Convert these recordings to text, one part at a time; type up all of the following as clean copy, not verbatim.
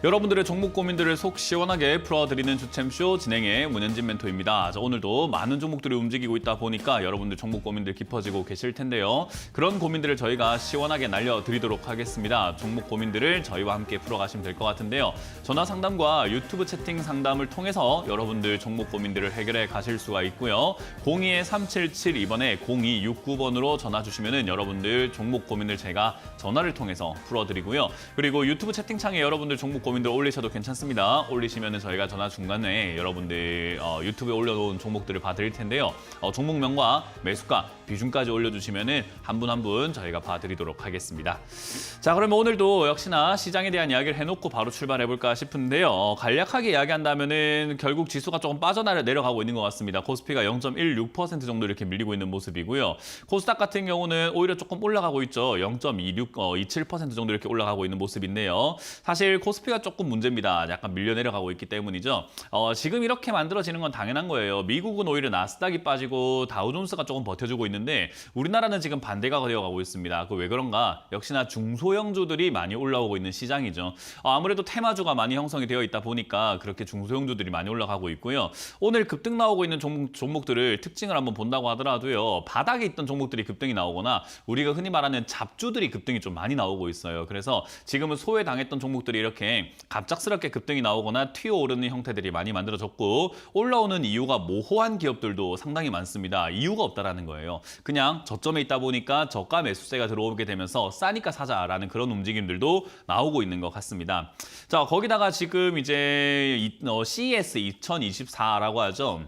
여러분들의 종목 고민들을 속 시원하게 풀어드리는 주챔쇼 진행의 문현진 멘토입니다. 오늘도 많은 종목들이 움직이고 있다 보니까 여러분들 종목 고민들 깊어지고 계실 텐데요. 그런 고민들을 저희가 시원하게 날려드리도록 하겠습니다. 종목 고민들을 저희와 함께 풀어가시면 될 것 같은데요. 전화 상담과 유튜브 채팅 상담을 통해서 여러분들 종목 고민들을 해결해 가실 수가 있고요. 02-3772번에 0269번으로 전화 주시면은 여러분들 종목 고민들 제가 전화를 통해서 풀어드리고요. 그리고 유튜브 채팅창에 여러분들 종목 고민들 올리셔도 괜찮습니다. 올리시면은 저희가 전화 중간에 여러분들 유튜브에 올려놓은 종목들을 봐드릴 텐데요. 종목명과 매수가, 비중까지 올려주시면은 한 분 한 분 저희가 봐드리도록 하겠습니다. 자, 그러면 오늘도 역시나 시장에 대한 이야기를 해놓고 바로 출발해볼까 싶은데요. 간략하게 이야기한다면은 결국 지수가 조금 내려가고 있는 것 같습니다. 코스피가 0.16% 정도 이렇게 밀리고 있는 모습이고요. 코스닥 같은 경우는 오히려 조금 올라가고 있죠. 0.27% 정도 이렇게 올라가고 있는 모습인데요. 사실 코스피가 조금 문제입니다. 약간 밀려 내려가고 있기 때문이죠. 지금 이렇게 만들어지는 건 당연한 거예요. 미국은 오히려 나스닥이 빠지고 다우존스가 조금 버텨주고 있는데 우리나라는 지금 반대가 되어가고 있습니다. 그 왜 그런가? 역시나 중소형주들이 많이 올라오고 있는 시장이죠. 아무래도 테마주가 많이 형성이 되어 있다 보니까 그렇게 중소형주들이 많이 올라가고 있고요. 오늘 급등 나오고 있는 종목들을 특징을 한번 본다고 하더라도요. 바닥에 있던 종목들이 급등이 나오거나 우리가 흔히 말하는 잡주들이 급등이 좀 많이 나오고 있어요. 그래서 지금은 소외당했던 종목들이 이렇게 갑작스럽게 급등이 나오거나 튀어오르는 형태들이 많이 만들어졌고 올라오는 이유가 모호한 기업들도 상당히 많습니다. 이유가 없다라는 거예요. 그냥 저점에 있다 보니까 저가 매수세가 들어오게 되면서 싸니까 사자라는 그런 움직임들도 나오고 있는 것 같습니다. 자, 거기다가 지금 이제 CES 2024라고 하죠.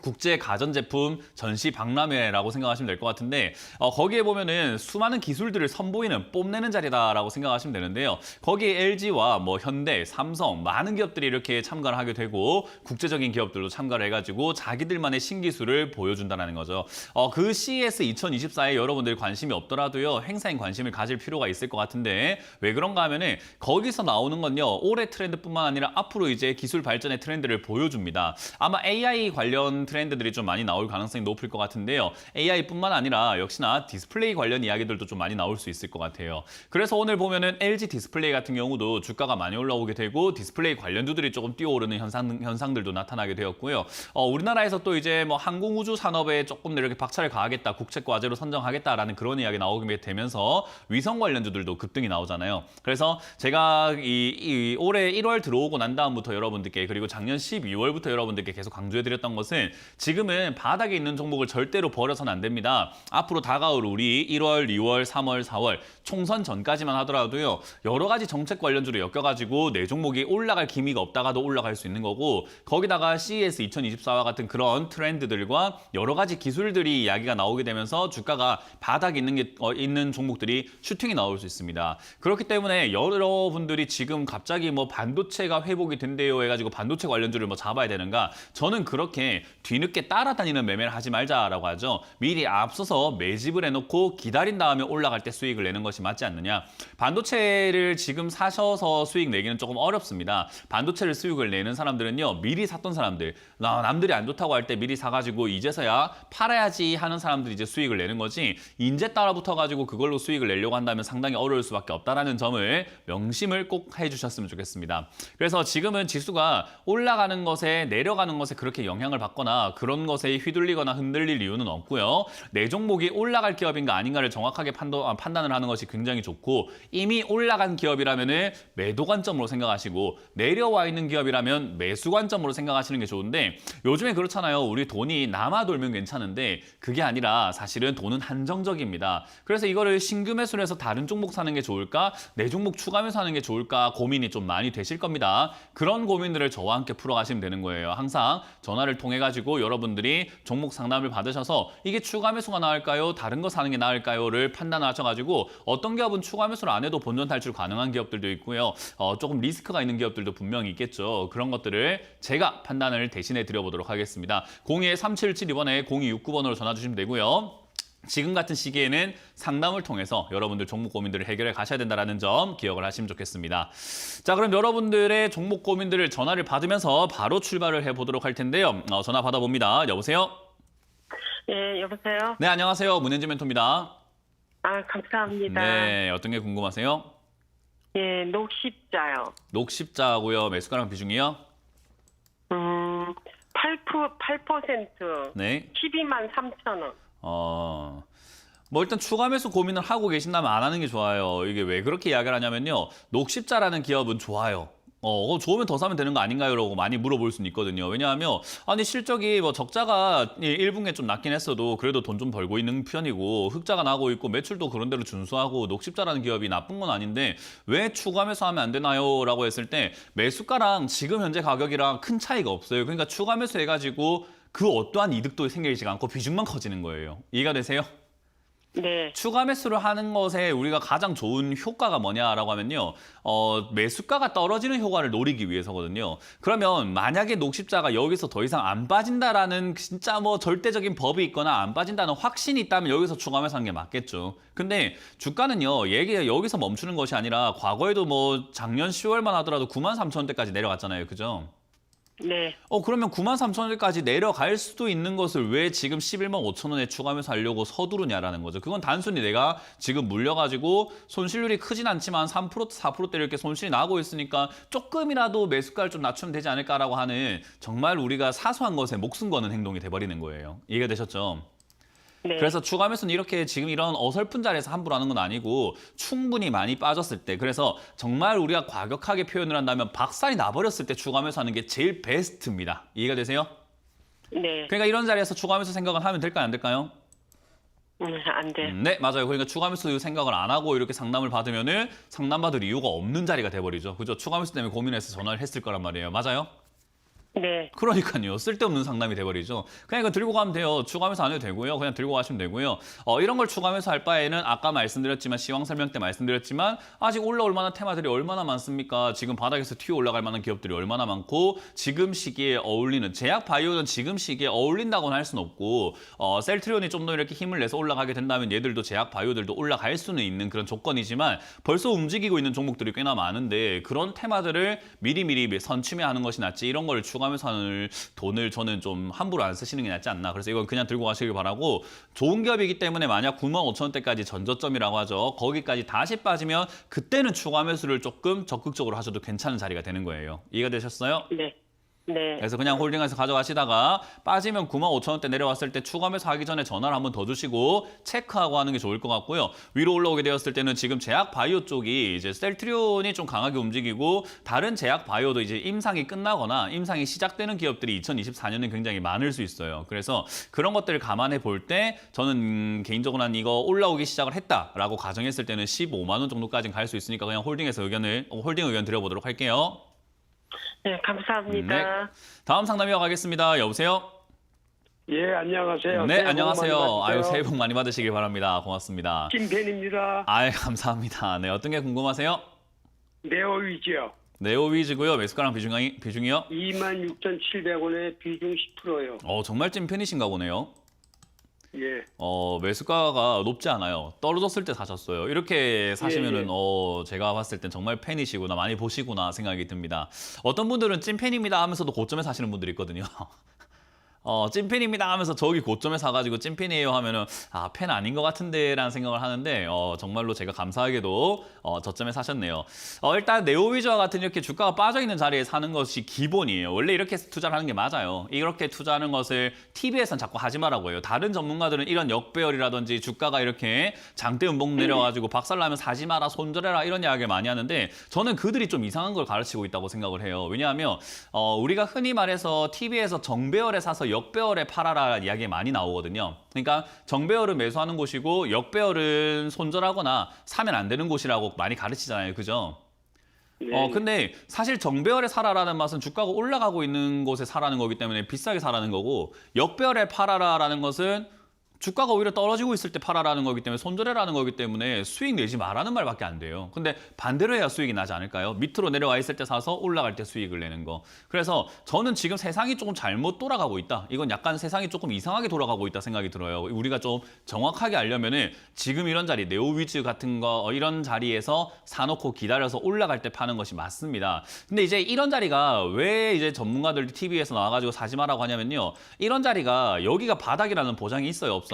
국제 가전제품 전시 박람회라고 생각하시면 될 것 같은데 거기에 보면은 수많은 기술들을 선보이는 뽐내는 자리다라고 생각하시면 되는데요. 거기에 LG와 뭐 현대, 삼성 많은 기업들이 이렇게 참가를 하게 되고 국제적인 기업들도 참가를 해가지고 자기들만의 신기술을 보여준다는 거죠. 그 CES 2024에 여러분들이 관심이 없더라도요. 행사인 관심을 가질 필요가 있을 것 같은데 왜 그런가 하면은 거기서 나오는 건요. 올해 트렌드뿐만 아니라 앞으로 이제 기술 발전의 트렌드를 보여줍니다. 아마 AI 관련 트렌드들이 좀 많이 나올 가능성이 높을 것 같은데요. AI뿐만 아니라 역시나 디스플레이 관련 이야기들도 좀 많이 나올 수 있을 것 같아요. 그래서 오늘 보면은 LG 디스플레이 같은 경우도 주가가 많이 올라오게 되고 디스플레이 관련주들이 조금 뛰어오르는 현상들도 나타나게 되었고요. 우리나라에서 또 이제 뭐 항공우주 산업에 조금 이렇게 박차를 가하겠다, 국책 과제로 선정하겠다라는 그런 이야기 나오게 되면서 위성 관련주들도 급등이 나오잖아요. 그래서 제가 이 올해 1월 들어오고 난 다음부터 여러분들께 그리고 작년 12월부터 여러분들께 계속 강조해드렸던 것은 지금은 바닥에 있는 종목을 절대로 버려서는 안 됩니다. 앞으로 다가올 우리 1월, 2월, 3월, 4월 총선 전까지만 하더라도요. 여러 가지 정책 관련주로 엮여가지고 내 종목이 올라갈 기미가 없다가도 올라갈 수 있는 거고 거기다가 CES 2024와 같은 그런 트렌드들과 여러 가지 기술들이 이야기가 나오게 되면서 주가가 바닥에 있는 종목들이 슈팅이 나올 수 있습니다. 그렇기 때문에 여러분들이 지금 갑자기 뭐 반도체가 회복이 된대요 해가지고 반도체 관련주를 뭐 잡아야 되는가? 저는 그렇게 뒤늦게 따라다니는 매매를 하지 말자라고 하죠. 미리 앞서서 매집을 해놓고 기다린 다음에 올라갈 때 수익을 내는 것이 맞지 않느냐. 반도체를 지금 사셔서 수익 내기는 조금 어렵습니다. 반도체를 수익을 내는 사람들은요. 미리 샀던 사람들, 남들이 안 좋다고 할 때 미리 사가지고 이제서야 팔아야지 하는 사람들이 이제 수익을 내는 거지 인제 따라붙어가지고 그걸로 수익을 내려고 한다면 상당히 어려울 수밖에 없다라는 점을 명심을 꼭 해주셨으면 좋겠습니다. 그래서 지금은 지수가 올라가는 것에 내려가는 것에 그렇게 영향을 받거나 그런 것에 휘둘리거나 흔들릴 이유는 없고요. 내 종목이 올라갈 기업인가 아닌가를 정확하게 판단을 하는 것이 굉장히 좋고 이미 올라간 기업이라면 매도 관점으로 생각하시고 내려와 있는 기업이라면 매수 관점으로 생각하시는 게 좋은데 요즘에 그렇잖아요. 우리 돈이 남아 돌면 괜찮은데 그게 아니라 사실은 돈은 한정적입니다. 그래서 이거를 신규 매수를 해서 다른 종목 사는 게 좋을까? 내 종목 추가 매수하는 게 좋을까? 고민이 좀 많이 되실 겁니다. 그런 고민들을 저와 함께 풀어가시면 되는 거예요. 항상 전화를 통해 가지고 여러분들이 종목 상담을 받으셔서 이게 추가 매수가 나을까요? 다른 거 사는 게 나을까요?를 판단하셔가지고 어떤 기업은 추가 매수를 안 해도 본전 탈출 가능한 기업들도 있고요. 조금 리스크가 있는 기업들도 분명히 있겠죠. 그런 것들을 제가 판단을 대신해 드려보도록 하겠습니다. 02-3772번에 0269번으로 전화 주시면 되고요. 지금 같은 시기에는 상담을 통해서 여러분들 종목 고민들을 해결해 가셔야 된다는 점 기억을 하시면 좋겠습니다. 자, 그럼 여러분들의 종목 고민들을 전화를 받으면서 바로 출발을 해보도록 할 텐데요. 전화 받아봅니다. 여보세요? 예, 여보세요? 네, 안녕하세요. 문현진 멘토입니다. 감사합니다. 네, 어떤 게 궁금하세요? 예, 녹십자요. 녹십자고요. 매수가랑 비중이요? 8%, 네. 12만 3천 원. 뭐 일단 추가 매수 고민을 하고 계신다면 안 하는 게 좋아요. 이게 왜 그렇게 이야기를 하냐면요. 녹십자라는 기업은 좋아요. 좋으면 더 사면 되는 거 아닌가요? 라고 많이 물어볼 수는 있거든요. 왜냐하면, 아니, 실적이 뭐 적자가 1분기에 좀 낮긴 했어도 그래도 돈 좀 벌고 있는 편이고, 흑자가 나고 있고, 매출도 그런 대로 준수하고, 녹십자라는 기업이 나쁜 건 아닌데, 왜 추가 매수하면 안 되나요? 라고 했을 때, 매수가랑 지금 현재 가격이랑 큰 차이가 없어요. 그러니까 추가 매수해가지고, 그 어떠한 이득도 생기지 않고 비중만 커지는 거예요. 이해가 되세요? 네, 추가 매수를 하는 것에 우리가 가장 좋은 효과가 뭐냐라고 하면요. 매수가가 떨어지는 효과를 노리기 위해서거든요. 그러면 만약에 녹십자가 여기서 더 이상 안 빠진다라는 진짜 뭐 절대적인 법이 있거나 안 빠진다는 확신이 있다면 여기서 추가 매수하는 게 맞겠죠. 근데 주가는요. 얘기 여기서 멈추는 것이 아니라 과거에도 뭐 작년 10월만 하더라도 93,000원대까지 내려갔잖아요. 그죠? 네. 그러면 93,000원까지 내려갈 수도 있는 것을 왜 지금 11만 5천 원에 추가하면서 하려고 서두르냐라는 거죠. 그건 단순히 내가 지금 물려가지고 손실률이 크진 않지만 3%, 4%대 이렇게 손실이 나고 있으니까 조금이라도 매수가를 좀 낮추면 되지 않을까라고 하는 정말 우리가 사소한 것에 목숨 거는 행동이 돼버리는 거예요. 이해가 되셨죠? 네. 그래서 추가 매수는 이렇게 지금 이런 어설픈 자리에서 함부로 하는 건 아니고 충분히 많이 빠졌을 때 그래서 정말 우리가 과격하게 표현을 한다면 박살이 나버렸을 때 추가 매수하는 게 제일 베스트입니다. 이해가 되세요? 네. 그러니까 이런 자리에서 추가 매수 생각을 하면 될까요? 안 될까요? 안 돼. 네, 맞아요. 그러니까 추가 매수 생각을 안 하고 이렇게 상담을 받으면은 상담받을 이유가 없는 자리가 돼버리죠. 그죠? 추가 매수 때문에 고민해서 전화를 했을 거란 말이에요. 맞아요? 네. 그러니까요. 쓸데없는 상담이 돼버리죠. 그냥 이거 들고 가면 돼요. 추가하면서 안 해도 되고요. 그냥 들고 가시면 되고요. 이런 걸 추가하면서 할 바에는 아까 말씀드렸지만 시황 설명 때 말씀드렸지만 아직 올라올 만한 테마들이 얼마나 많습니까? 지금 바닥에서 튀어 올라갈 만한 기업들이 얼마나 많고 지금 시기에 어울리는 제약 바이오는 지금 시기에 어울린다고는 할 수는 없고 셀트리온이 좀 더 이렇게 힘을 내서 올라가게 된다면 얘들도 제약 바이오들도 올라갈 수는 있는 그런 조건이지만 벌써 움직이고 있는 종목들이 꽤나 많은데 그런 테마들을 미리미리 선취매하는 것이 낫지 이런 걸 추가하면서 하는 돈을 저는 좀 함부로 안 쓰시는 게 낫지 않나. 그래서 이건 그냥 들고 가시길 바라고 좋은 기업이기 때문에 만약 95,000원대까지 전저점이라고 하죠. 거기까지 다시 빠지면 그때는 추가 매수를 조금 적극적으로 하셔도 괜찮은 자리가 되는 거예요. 이해가 되셨어요? 네. 네. 그래서 그냥 홀딩해서 가져가시다가 빠지면 95,000원대 내려왔을 때 추가 매수하기 전에 전화를 한번 더 주시고 체크하고 하는 게 좋을 것 같고요. 위로 올라오게 되었을 때는 지금 제약 바이오 쪽이 이제 셀트리온이 좀 강하게 움직이고 다른 제약 바이오도 이제 임상이 끝나거나 임상이 시작되는 기업들이 2024년에 굉장히 많을 수 있어요. 그래서 그런 것들을 감안해 볼 때 저는 개인적으로 난 이거 올라오기 시작을 했다라고 가정했을 때는 15만 원 정도까지는 갈 수 있으니까 그냥 홀딩 의견 드려보도록 할게요. 네, 감사합니다. 네. 다음 상담 이어가겠습니다. 여보세요? 예, 안녕하세요. 네, 새해 복 안녕하세요. 많이 아유, 받으세요. 새해 복 많이 받으시길 바랍니다. 고맙습니다. 김팬입니다. 아유, 감사합니다. 네, 어떤 게 궁금하세요? 네오위즈요. 네오위즈고요. 매수가랑 비중이요? 26,700원에 비중 10%요. 정말 찐팬이신가 보네요. 예. 매수가가 높지 않아요. 떨어졌을 때 사셨어요. 이렇게 사시면은 예. 제가 봤을 땐 정말 팬이시구나, 많이 보시구나 생각이 듭니다. 어떤 분들은 찐팬입니다 하면서도 고점에 사시는 분들이 있거든요. 찐팬입니다 하면서 저기 고점에 사가지고 찐팬이에요 하면은 팬 아닌 것 같은데 라는 생각을 하는데 정말로 제가 감사하게도 저점에 사셨네요. 일단 네오위즈와 같은 이렇게 주가가 빠져있는 자리에 사는 것이 기본이에요. 원래 이렇게 투자를 하는 게 맞아요. 이렇게 투자하는 것을 TV에선 자꾸 하지 말라고 해요. 다른 전문가들은 이런 역배열이라든지 주가가 이렇게 장대 음봉 내려가지고 박살나면 사지 마라 손절해라 이런 이야기를 많이 하는데 저는 그들이 좀 이상한 걸 가르치고 있다고 생각을 해요. 왜냐하면 우리가 흔히 말해서 TV에서 정배열에 사서 역배열에 팔아라 이야기 많이 나오거든요. 그러니까 정배열은 매수하는 곳이고 역배열은 손절하거나 사면 안 되는 곳이라고 많이 가르치잖아요. 그죠? 네. 근데 사실 정배열에 사라라는 맛은 주가가 올라가고 있는 곳에 사라는 거기 때문에 비싸게 사라는 거고 역배열에 팔아라라는 것은 주가가 오히려 떨어지고 있을 때 팔아라는 거기 때문에 손절해라는 거기 때문에 수익 내지 마라는 말밖에 안 돼요. 근데 반대로 해야 수익이 나지 않을까요? 밑으로 내려와 있을 때 사서 올라갈 때 수익을 내는 거. 그래서 저는 지금 세상이 조금 잘못 돌아가고 있다. 이건 약간 세상이 조금 이상하게 돌아가고 있다 생각이 들어요. 우리가 좀 정확하게 알려면은 지금 이런 자리, 네오위즈 같은 거 이런 자리에서 사놓고 기다려서 올라갈 때 파는 것이 맞습니다. 근데 이제 이런 자리가 왜 이제 전문가들 TV에서 나와가지고 사지 마라고 하냐면요. 이런 자리가 여기가 바닥이라는 보장이 있어요, 없어요?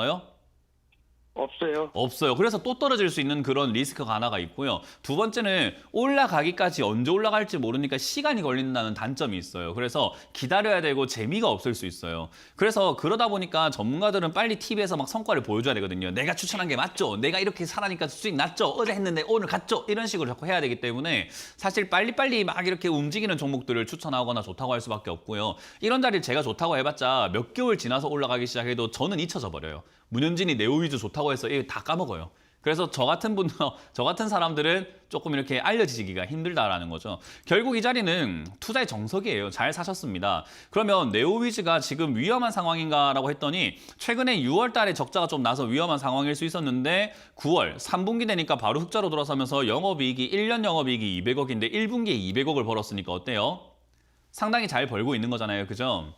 없어요. 없어요. 그래서 또 떨어질 수 있는 그런 리스크가 하나가 있고요. 두 번째는 올라가기까지 언제 올라갈지 모르니까 시간이 걸린다는 단점이 있어요. 그래서 기다려야 되고 재미가 없을 수 있어요. 그래서 그러다 보니까 전문가들은 빨리 TV에서 막 성과를 보여줘야 되거든요. 내가 추천한 게 맞죠? 내가 이렇게 살아니까 수익 났죠? 어제 했는데 오늘 갔죠? 이런 식으로 자꾸 해야 되기 때문에 사실 빨리빨리 막 이렇게 움직이는 종목들을 추천하거나 좋다고 할 수밖에 없고요. 이런 자리를 제가 좋다고 해봤자 몇 개월 지나서 올라가기 시작해도 저는 잊혀져 버려요. 문현진이 네오 위주 좋다고 해서 이거 다 까먹어요. 그래서 저 같은 사람들은 조금 이렇게 알려지기가 힘들다라는 거죠. 결국 이 자리는 투자의 정석이에요. 잘 사셨습니다. 그러면 네오위즈가 지금 위험한 상황인가라고 했더니 최근에 6월 달에 적자가 좀 나서 위험한 상황일 수 있었는데 9월 3분기 되니까 바로 흑자로 돌아서면서 영업이익이 1년 영업이익이 200억인데 1분기에 200억을 벌었으니까 어때요? 상당히 잘 벌고 있는 거잖아요. 그죠?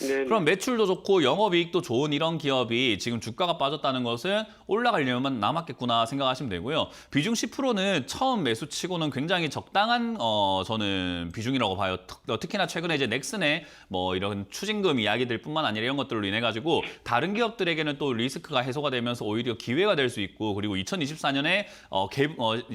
네. 그럼 매출도 좋고 영업이익도 좋은 이런 기업이 지금 주가가 빠졌다는 것은 올라가려면 남았겠구나 생각하시면 되고요. 비중 10%는 처음 매수치고는 굉장히 적당한 저는 비중이라고 봐요. 특히나 최근에 이제 넥슨의 뭐 이런 추징금 이야기들 뿐만 아니라 이런 것들로 인해 가지고 다른 기업들에게는 또 리스크가 해소가 되면서 오히려 기회가 될 수 있고 그리고 2024년에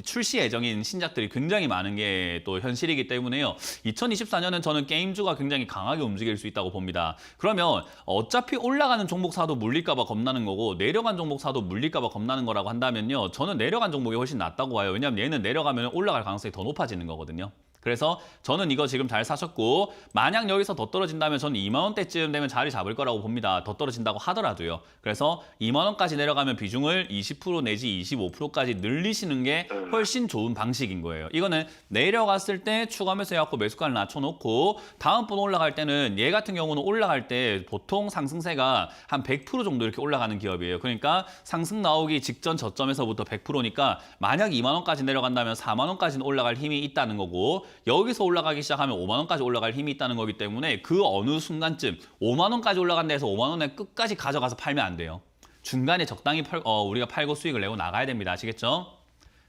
출시 예정인 신작들이 굉장히 많은 게 또 현실이기 때문에요. 2024년은 저는 게임주가 굉장히 강하게 움직일 수 있다고 봅니다. 그러면 어차피 올라가는 종목 사도 물릴까 봐 겁나는 거고 내려간 종목 사도 물릴까 봐 겁나는 거라고 한다면요. 저는 내려간 종목이 훨씬 낫다고 봐요. 왜냐하면 얘는 내려가면 올라갈 가능성이 더 높아지는 거거든요. 그래서 저는 이거 지금 잘 사셨고 만약 여기서 더 떨어진다면 저는 2만 원대쯤 되면 자리 잡을 거라고 봅니다. 더 떨어진다고 하더라도요. 그래서 2만 원까지 내려가면 비중을 20% 내지 25%까지 늘리시는 게 훨씬 좋은 방식인 거예요. 이거는 내려갔을 때 추가 매수해갖고 매수가를 낮춰놓고 다음번 올라갈 때는 얘 같은 경우는 올라갈 때 보통 상승세가 한 100% 정도 이렇게 올라가는 기업이에요. 그러니까 상승 나오기 직전 저점에서부터 100%니까 만약 2만 원까지 내려간다면 4만 원까지는 올라갈 힘이 있다는 거고 여기서 올라가기 시작하면 5만 원까지 올라갈 힘이 있다는 거기 때문에 그 어느 순간쯤 5만 원까지 올라간다 해서 5만 원에 끝까지 가져가서 팔면 안 돼요. 중간에 적당히 우리가 팔고 수익을 내고 나가야 됩니다. 아시겠죠?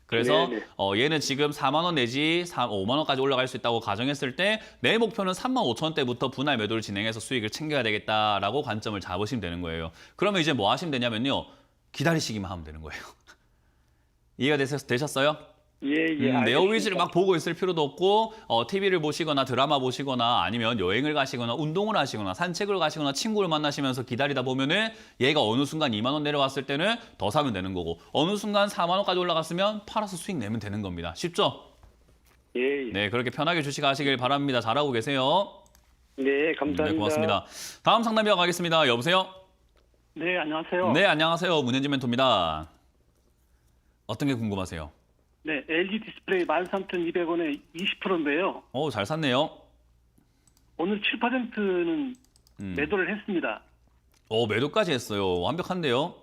그래서 네네. 얘는 지금 4만 원 내지 5만 원까지 올라갈 수 있다고 가정했을 때 내 목표는 3만 5천 원대부터 분할 매도를 진행해서 수익을 챙겨야 되겠다라고 관점을 잡으시면 되는 거예요. 그러면 이제 뭐 하시면 되냐면요. 기다리시기만 하면 되는 거예요. 이해가 되셨어요? 예. 네오위즈를 막 보고 있을 필요도 없고 TV를 보시거나 드라마 보시거나 아니면 여행을 가시거나 운동을 하시거나 산책을 가시거나 친구를 만나시면서 기다리다 보면은 얘가 어느 순간 2만 원 내려갔을 때는 더 사면 되는 거고 어느 순간 4만 원까지 올라갔으면 팔아서 수익 내면 되는 겁니다. 쉽죠? 예. 네, 그렇게 편하게 주식하시길 바랍니다. 잘하고 계세요. 네, 감사합니다. 네, 고맙습니다. 다음 상담 이어가겠습니다. 여보세요? 네, 안녕하세요. 네, 안녕하세요. 문현진 멘토입니다. 어떤 게 궁금하세요? 네, LG 디스플레이 13,200원에 20%인데요. 잘 샀네요. 오늘 7%는 매도를 했습니다. 매도까지 했어요. 완벽한데요.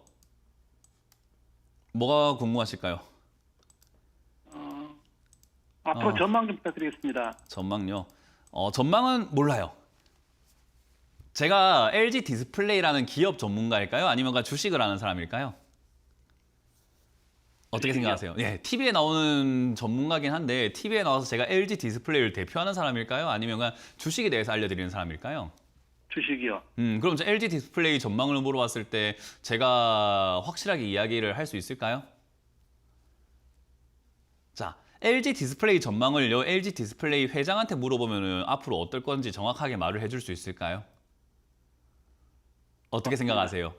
뭐가 궁금하실까요? 앞으로 전망 좀 부탁드리겠습니다. 전망요. 전망은 몰라요. 제가 LG 디스플레이라는 기업 전문가일까요? 아니면 주식을 하는 사람일까요? 어떻게 주식이요. 생각하세요? 예, TV에 나오는 전문가긴 한데 TV에 나와서 제가 LG 디스플레이를 대표하는 사람일까요? 아니면 주식에 대해서 알려드리는 사람일까요? 주식이요. 그럼 저 LG 디스플레이 전망을 물어봤을 때 제가 확실하게 이야기를 할 수 있을까요? 자, LG 디스플레이 전망을요, LG 디스플레이 회장한테 물어보면은 앞으로 어떨 건지 정확하게 말을 해줄 수 있을까요? 어떻게 생각하세요?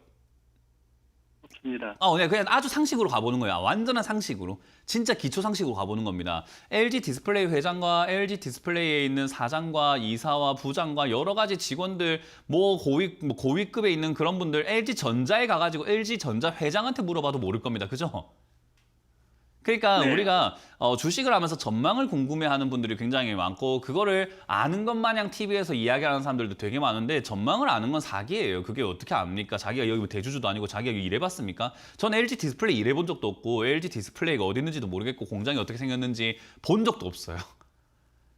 없습니다. 네, 그냥 아주 상식으로 가보는 거야. 완전한 상식으로. 진짜 기초 상식으로 가보는 겁니다. LG 디스플레이 회장과 LG 디스플레이에 있는 사장과 이사와 부장과 여러 가지 직원들, 고위급에 있는 그런 분들, LG 전자에 가가지고 LG 전자 회장한테 물어봐도 모를 겁니다. 그죠? 그러니까 네. 우리가 주식을 하면서 전망을 궁금해하는 분들이 굉장히 많고 그거를 아는 것 마냥 TV에서 이야기하는 사람들도 되게 많은데 전망을 아는 건 사기예요. 그게 어떻게 압니까? 자기가 여기 대주주도 아니고 자기가 여기 일해봤습니까? 전 LG 디스플레이 일해본 적도 없고 LG 디스플레이가 어디 있는지도 모르겠고 공장이 어떻게 생겼는지 본 적도 없어요.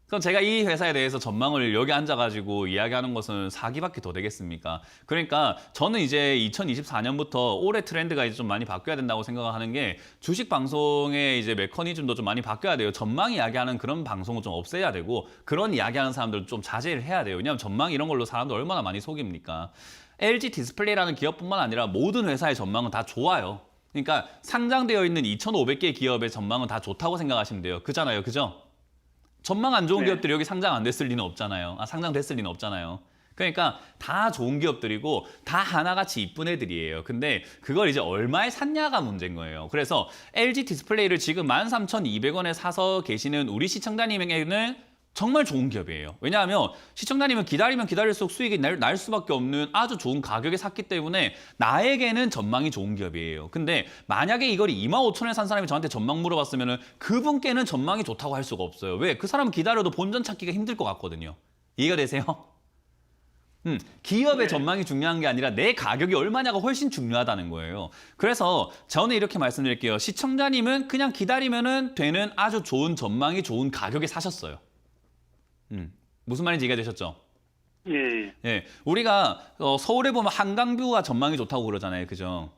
그럼 제가 이 회사에 대해서 전망을 여기 앉아가지고 이야기하는 것은 사기밖에 더 되겠습니까? 그러니까 저는 이제 2024년부터 올해 트렌드가 이제 좀 많이 바뀌어야 된다고 생각하는 게 주식 방송의 이제 메커니즘도 좀 많이 바뀌어야 돼요. 전망 이야기하는 그런 방송은 좀 없애야 되고 그런 이야기하는 사람들 좀 자제를 해야 돼요. 왜냐하면 전망 이런 걸로 사람들 얼마나 많이 속입니까? LG 디스플레이라는 기업뿐만 아니라 모든 회사의 전망은 다 좋아요. 그러니까 상장되어 있는 2,500개 기업의 전망은 다 좋다고 생각하시면 돼요. 그잖아요. 그죠? 전망 안 좋은 네. 기업들이 여기 상장 안 됐을 리는 없잖아요. 상장됐을 리는 없잖아요. 그러니까 다 좋은 기업들이고 다 하나같이 이쁜 애들이에요. 근데 그걸 이제 얼마에 샀냐가 문제인 거예요. 그래서 LG 디스플레이를 지금 13,200원에 사서 계시는 우리 시청자님에게는 정말 좋은 기업이에요. 왜냐하면 시청자님은 기다리면 기다릴수록 수익이 날 수밖에 없는 아주 좋은 가격에 샀기 때문에 나에게는 전망이 좋은 기업이에요. 근데 만약에 이걸 25,000원에 산 사람이 저한테 전망 물어봤으면 그분께는 전망이 좋다고 할 수가 없어요. 왜? 그 사람은 기다려도 본전 찾기가 힘들 것 같거든요. 이해가 되세요? 기업의 네. 전망이 중요한 게 아니라 내 가격이 얼마냐가 훨씬 중요하다는 거예요. 그래서 저는 이렇게 말씀드릴게요. 시청자님은 그냥 기다리면은 되는 아주 좋은 전망이 좋은 가격에 사셨어요. 무슨 말인지 이해가 되셨죠? 예, 예. 예, 우리가 서울에 보면 한강뷰가 전망이 좋다고 그러잖아요. 그죠?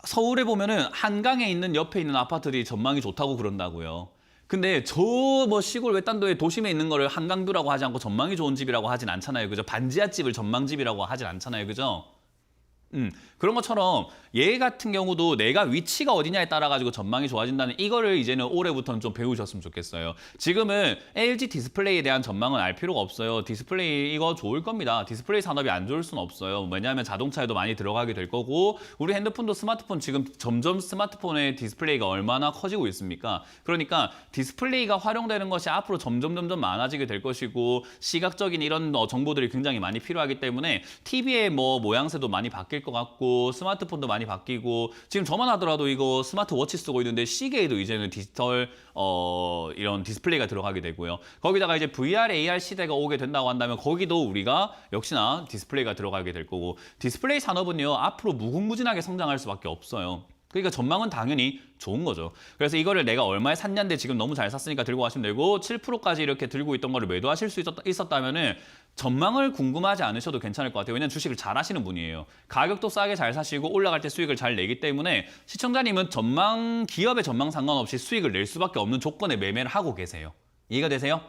서울에 보면은 한강에 있는 옆에 있는 아파트들이 전망이 좋다고 그런다고요. 근데 저 뭐 시골 외딴도에 도심에 있는 거를 한강뷰라고 하지 않고 전망이 좋은 집이라고 하진 않잖아요. 그죠? 반지하 집을 전망집이라고 하진 않잖아요. 그죠? 그런 것처럼 얘 같은 경우도 내가 위치가 어디냐에 따라 가지고 전망이 좋아진다는 이거를 이제는 올해부터는 좀 배우셨으면 좋겠어요. 지금은 LG 디스플레이에 대한 전망은 알 필요가 없어요. 디스플레이 이거 좋을 겁니다. 디스플레이 산업이 안 좋을 수는 없어요. 왜냐하면 자동차에도 많이 들어가게 될 거고 우리 핸드폰도 스마트폰 지금 점점 스마트폰의 디스플레이가 얼마나 커지고 있습니까? 그러니까 디스플레이가 활용되는 것이 앞으로 점점 많아지게 될 것이고 시각적인 이런 정보들이 굉장히 많이 필요하기 때문에 TV의 뭐 모양새도 많이 바뀔 것 같고 스마트폰도 많이 바뀌고 지금 저만 하더라도 이거 스마트워치 쓰고 있는데 시계에도 이제는 디지털 이런 디스플레이가 들어가게 되고요. 거기다가 이제 VR, AR 시대가 오게 된다고 한다면 거기도 우리가 역시나 디스플레이가 들어가게 될 거고 디스플레이 산업은요 앞으로 무궁무진하게 성장할 수밖에 없어요. 그러니까 전망은 당연히 좋은 거죠. 그래서 이거를 내가 얼마에 샀냐인데 지금 너무 잘 샀으니까 들고 가시면 되고 7%까지 이렇게 들고 있던 거를 매도하실 수 있었다면은 전망을 궁금하지 않으셔도 괜찮을 것 같아요. 왜냐면 주식을 잘 하시는 분이에요. 가격도 싸게 잘 사시고 올라갈 때 수익을 잘 내기 때문에 시청자님은 기업의 전망 상관없이 수익을 낼 수밖에 없는 조건에 매매를 하고 계세요. 이해가 되세요?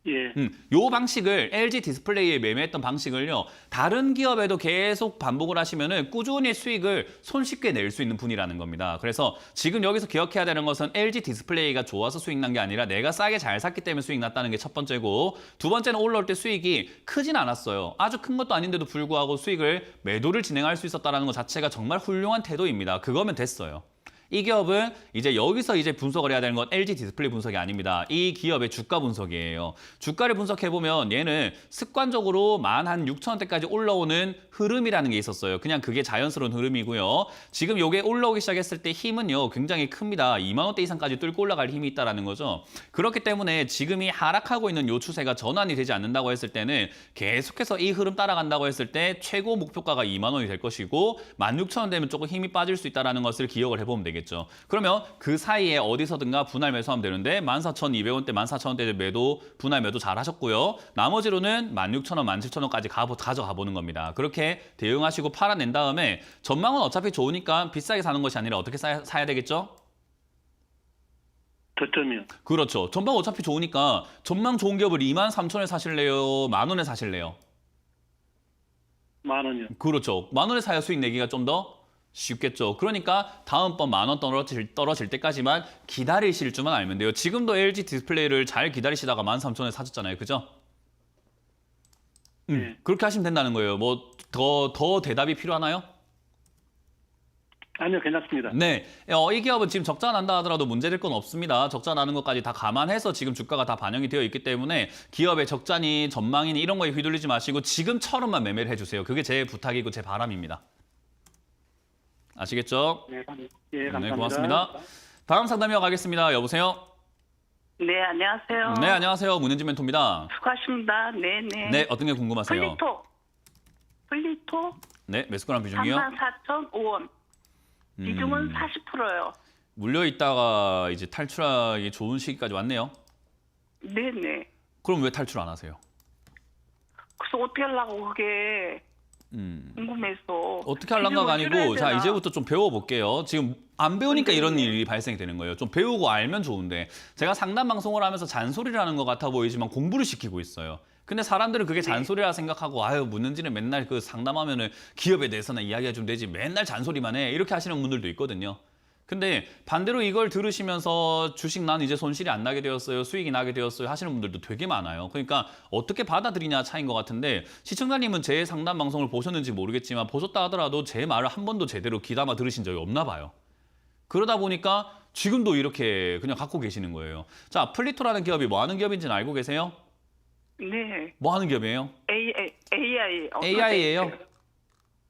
예. 요 방식을 LG 디스플레이에 매매했던 방식을요. 다른 기업에도 계속 반복을 하시면은 꾸준히 수익을 손쉽게 낼 수 있는 분이라는 겁니다. 그래서 지금 여기서 기억해야 되는 것은 LG 디스플레이가 좋아서 수익 난 게 아니라 내가 싸게 잘 샀기 때문에 수익 났다는 게 첫 번째고 두 번째는 올라올 때 수익이 크진 않았어요. 아주 큰 것도 아닌데도 불구하고 수익을 매도를 진행할 수 있었다는 것 자체가 정말 훌륭한 태도입니다. 그거면 됐어요. 이 기업은 이제 여기서 이제 분석을 해야 되는 건 LG 디스플레이 분석이 아닙니다. 이 기업의 주가 분석이에요. 주가를 분석해보면 얘는 습관적으로 16,000원대까지 올라오는 흐름이라는 게 있었어요. 그냥 그게 자연스러운 흐름이고요. 지금 이게 올라오기 시작했을 때 힘은요 굉장히 큽니다. 20,000원대 이상까지 뚫고 올라갈 힘이 있다는 거죠. 그렇기 때문에 지금이 하락하고 있는 이 추세가 전환이 되지 않는다고 했을 때는 계속해서 이 흐름 따라간다고 했을 때 최고 목표가가 20,000원이 될 것이고 16,000원 되면 조금 힘이 빠질 수 있다는 것을 기억을 해보면 되겠죠. 그러면 그 사이에 어디서든가 분할 매수하면 되는데 14,200원대, 14,000원대 분할 매도 잘 하셨고요. 나머지로는 16,000원, 17,000원까지 가져가 보는 겁니다. 그렇게 대응하시고 팔아낸 다음에 전망은 어차피 좋으니까 비싸게 사는 것이 아니라 어떻게 사야 되겠죠? 저점이요. 그렇죠. 전망 어차피 좋으니까 전망 좋은 기업을 23,000원에 사실래요? 10,000원에 사실래요? 10,000원이요. 그렇죠. 10,000원에 사야 수익 내기가 좀 더 쉽겠죠. 그러니까 다음번 10,000원 떨어질 때까지만 기다리실 줄만 알면 돼요. 지금도 LG 디스플레이를 잘 기다리시다가 13,000원에 사셨잖아요. 그죠? 네. 그렇게 하시면 된다는 거예요. 뭐 더 대답이 필요하나요? 아니요, 괜찮습니다. 네, 이 기업은 지금 적자 난다 하더라도 문제될 건 없습니다. 적자 나는 것까지 다 감안해서 지금 주가가 다 반영이 되어 있기 때문에 기업의 적자니 전망이니 이런 거에 휘둘리지 마시고 지금처럼만 매매를 해주세요. 그게 제 부탁이고 제 바람입니다. 아시겠죠? 예, 감사합니다. 네, 고맙습니다. 다음 상담 이어가겠습니다. 여보세요? 네, 안녕하세요. 네, 안녕하세요. 문현진 멘토입니다. 수고하십니다. 네네. 네, 어떤 게 궁금하세요? 플리토 네, 매수가랑 비중이요? 34,005원. 비중은 40%예요. 물려 있다가 이제 탈출하기 좋은 시기까지 왔네요. 네네. 그럼 왜 탈출 안 하세요? 그래서 어떻게 하려고 그게 궁금해서. 어떻게 하려는가가 아니고 자 이제부터 좀 배워볼게요. 지금 안 배우니까 이런 일이 발생이 되는 거예요. 좀 배우고 알면 좋은데 제가 상담 방송을 하면서 잔소리를 하는 것 같아 보이지만 공부를 시키고 있어요. 근데 사람들은 그게 잔소리라 생각하고 아유 묻는지는 맨날 그 상담하면은 기업에 대해서나 이야기가 좀 되지 맨날 잔소리만 해 이렇게 하시는 분들도 있거든요. 근데 반대로 이걸 들으시면서 주식 난 이제 손실이 안 나게 되었어요. 수익이 나게 되었어요. 하시는 분들도 되게 많아요. 그러니까 어떻게 받아들이냐 차이인 것 같은데 시청자님은 제 상담 방송을 보셨는지 모르겠지만 보셨다 하더라도 제 말을 한 번도 제대로 귀담아 들으신 적이 없나 봐요. 그러다 보니까 지금도 이렇게 그냥 갖고 계시는 거예요. 자, 플리토라는 기업이 뭐 하는 기업인지는 알고 계세요? 네. 뭐 하는 기업이에요? AI. AI예요?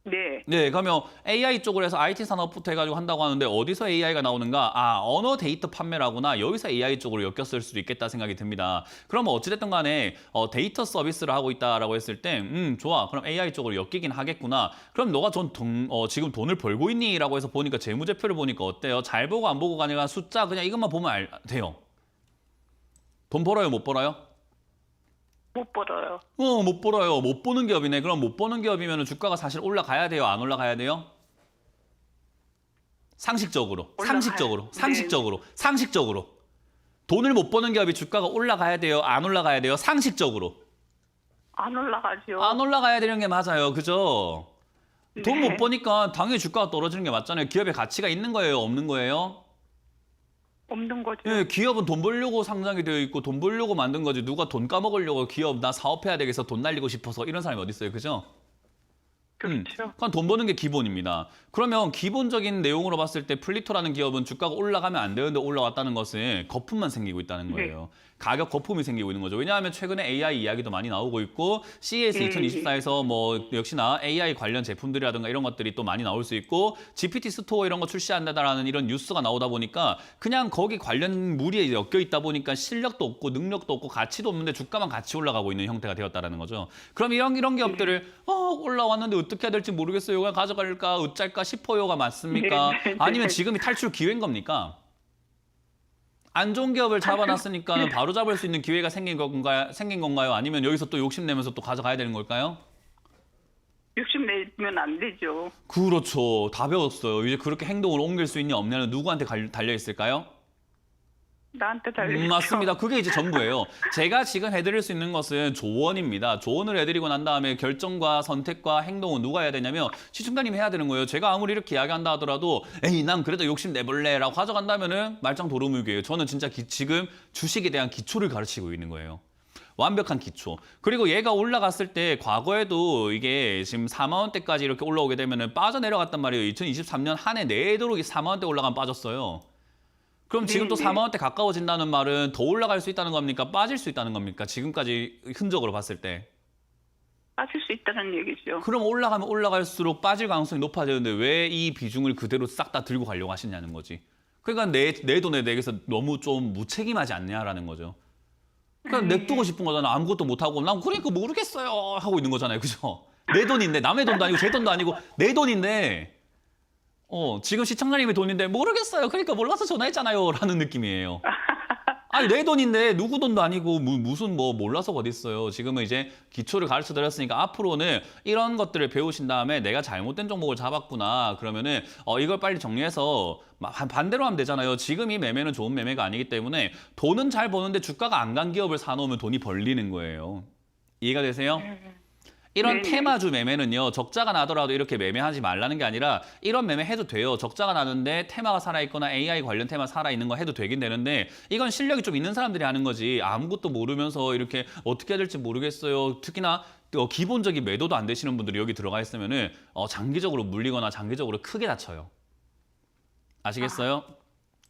네. 네, 그러면 AI 쪽으로 해서 IT 산업부터 해가지고 한다고 하는데 어디서 AI가 나오는가? 아, 언어 데이터 판매라구나. 여기서 AI 쪽으로 엮였을 수도 있겠다 생각이 듭니다. 그러면 어찌됐든 간에 데이터 서비스를 하고 있다라고 했을 때 좋아. 그럼 AI 쪽으로 엮이긴 하겠구나. 그럼 너가 지금 돈을 벌고 있니? 라고 해서 보니까 재무제표를 보니까 어때요? 잘 보고 안 보고가 아니라 숫자 그냥 이것만 보면 돼요. 돈 벌어요? 못 벌어요? 못 벌어요. 못 벌어요. 못 보는 기업이네. 그럼 못 보는 기업이면 주가가 사실 올라가야 돼요? 안 올라가야 돼요? 상식적으로. 상식적으로. 돈을 못 버는 기업이 주가가 올라가야 돼요? 안 올라가야 돼요? 상식적으로. 안 올라가죠. 안 올라가야 되는 게 맞아요. 그죠? 돈 못 버니까 당연히 주가가 떨어지는 게 맞잖아요. 기업의 가치가 있는 거예요? 없는 거예요? 없는 거죠. 예, 기업은 돈 벌려고 상장이 되어 있고 돈 벌려고 만든 거지. 누가 돈 까먹으려고 기업 나 사업해야 되겠어 돈 날리고 싶어서 이런 사람이 어디 있어요. 그죠? 그렇죠. 그럼 돈 버는 게 기본입니다. 그러면 기본적인 내용으로 봤을 때 플리토라는 기업은 주가가 올라가면 안 되는데 올라왔다는 것은 거품만 생기고 있다는 거예요. 가격 거품이 생기고 있는 거죠. 왜냐하면 최근에 AI 이야기도 많이 나오고 있고 CES 2024에서 뭐 역시나 AI 관련 제품들이라든가 이런 것들이 또 많이 나올 수 있고 GPT 스토어 이런 거 출시한다라는 이런 뉴스가 나오다 보니까 그냥 거기 관련 물이 엮여 있다 보니까 실력도 없고 능력도 없고 가치도 없는데 주가만 같이 올라가고 있는 형태가 되었다라는 거죠. 그럼 이런 기업들을 올라왔는데 어떻게 해야 될지 모르겠어요. 그냥 가져갈까 어쩔까 싶어요가 맞습니까? 아니면 지금이 탈출 기회인 겁니까? 안 좋은 기업을 잡아놨으니까 바로 잡을 수 있는 기회가 생긴 건가요? 아니면 여기서 또 욕심내면서 또 가져가야 되는 걸까요? 욕심내면 안 되죠. 그렇죠. 다 배웠어요. 이제 그렇게 행동을 옮길 수 있냐 없냐는 누구한테 달려 있을까요? 나한테 달려. 맞습니다. 그게 이제 전부예요. 제가 지금 해드릴 수 있는 것은 조언입니다. 조언을 해드리고 난 다음에 결정과 선택과 행동은 누가 해야 되냐면 시청자님이 해야 되는 거예요. 제가 아무리 이렇게 이야기한다 하더라도 에이 난 그래도 욕심 내볼래 라고 가져간다면은 말짱 도루묵이에요. 저는 진짜 지금 주식에 대한 기초를 가르치고 있는 거예요. 완벽한 기초. 그리고 얘가 올라갔을 때 과거에도 이게 지금 4만 원대까지 이렇게 올라오게 되면은 빠져내려갔단 말이에요. 2023년 한 해 내도록 4만 원대 올라가면 빠졌어요. 그럼 지금 또 4만 원대 가까워진다는 말은 더 올라갈 수 있다는 겁니까? 빠질 수 있다는 겁니까? 지금까지 흔적으로 봤을 때. 빠질 수 있다는 얘기죠. 그럼 올라가면 올라갈수록 빠질 가능성이 높아지는데 왜 이 비중을 그대로 싹 다 들고 가려고 하시냐는 거지. 그러니까 내 돈에 대해서 너무 좀 무책임하지 않냐라는 거죠. 그냥 냅두고 싶은 거잖아. 아무것도 못하고 난 그러니까 모르겠어요 하고 있는 거잖아요. 그죠? 내 돈인데 남의 돈도 아니고 제 돈도 아니고 내 돈인데 지금 시청자님의 돈인데 모르겠어요. 그러니까 몰라서 전화했잖아요. 라는 느낌이에요. 아니 내 돈인데 누구 돈도 아니고 무슨 뭐 몰라서가 어딨어요. 지금은 이제 기초를 가르쳐 드렸으니까 앞으로는 이런 것들을 배우신 다음에 내가 잘못된 종목을 잡았구나. 그러면은 이걸 빨리 정리해서 반대로 하면 되잖아요. 지금 이 매매는 좋은 매매가 아니기 때문에 돈은 잘 버는데 주가가 안 간 기업을 사놓으면 돈이 벌리는 거예요. 이해가 되세요? 이런 네네. 테마주 매매는요. 적자가 나더라도 이렇게 매매하지 말라는 게 아니라 이런 매매 해도 돼요. 적자가 나는데 테마가 살아있거나 AI 관련 테마 살아있는 거 해도 되긴 되는데 이건 실력이 좀 있는 사람들이 하는 거지. 아무것도 모르면서 이렇게 어떻게 해야 될지 모르겠어요. 특히나 기본적인 매도도 안 되시는 분들이 여기 들어가 있으면은 장기적으로 물리거나 장기적으로 크게 다쳐요. 아시겠어요?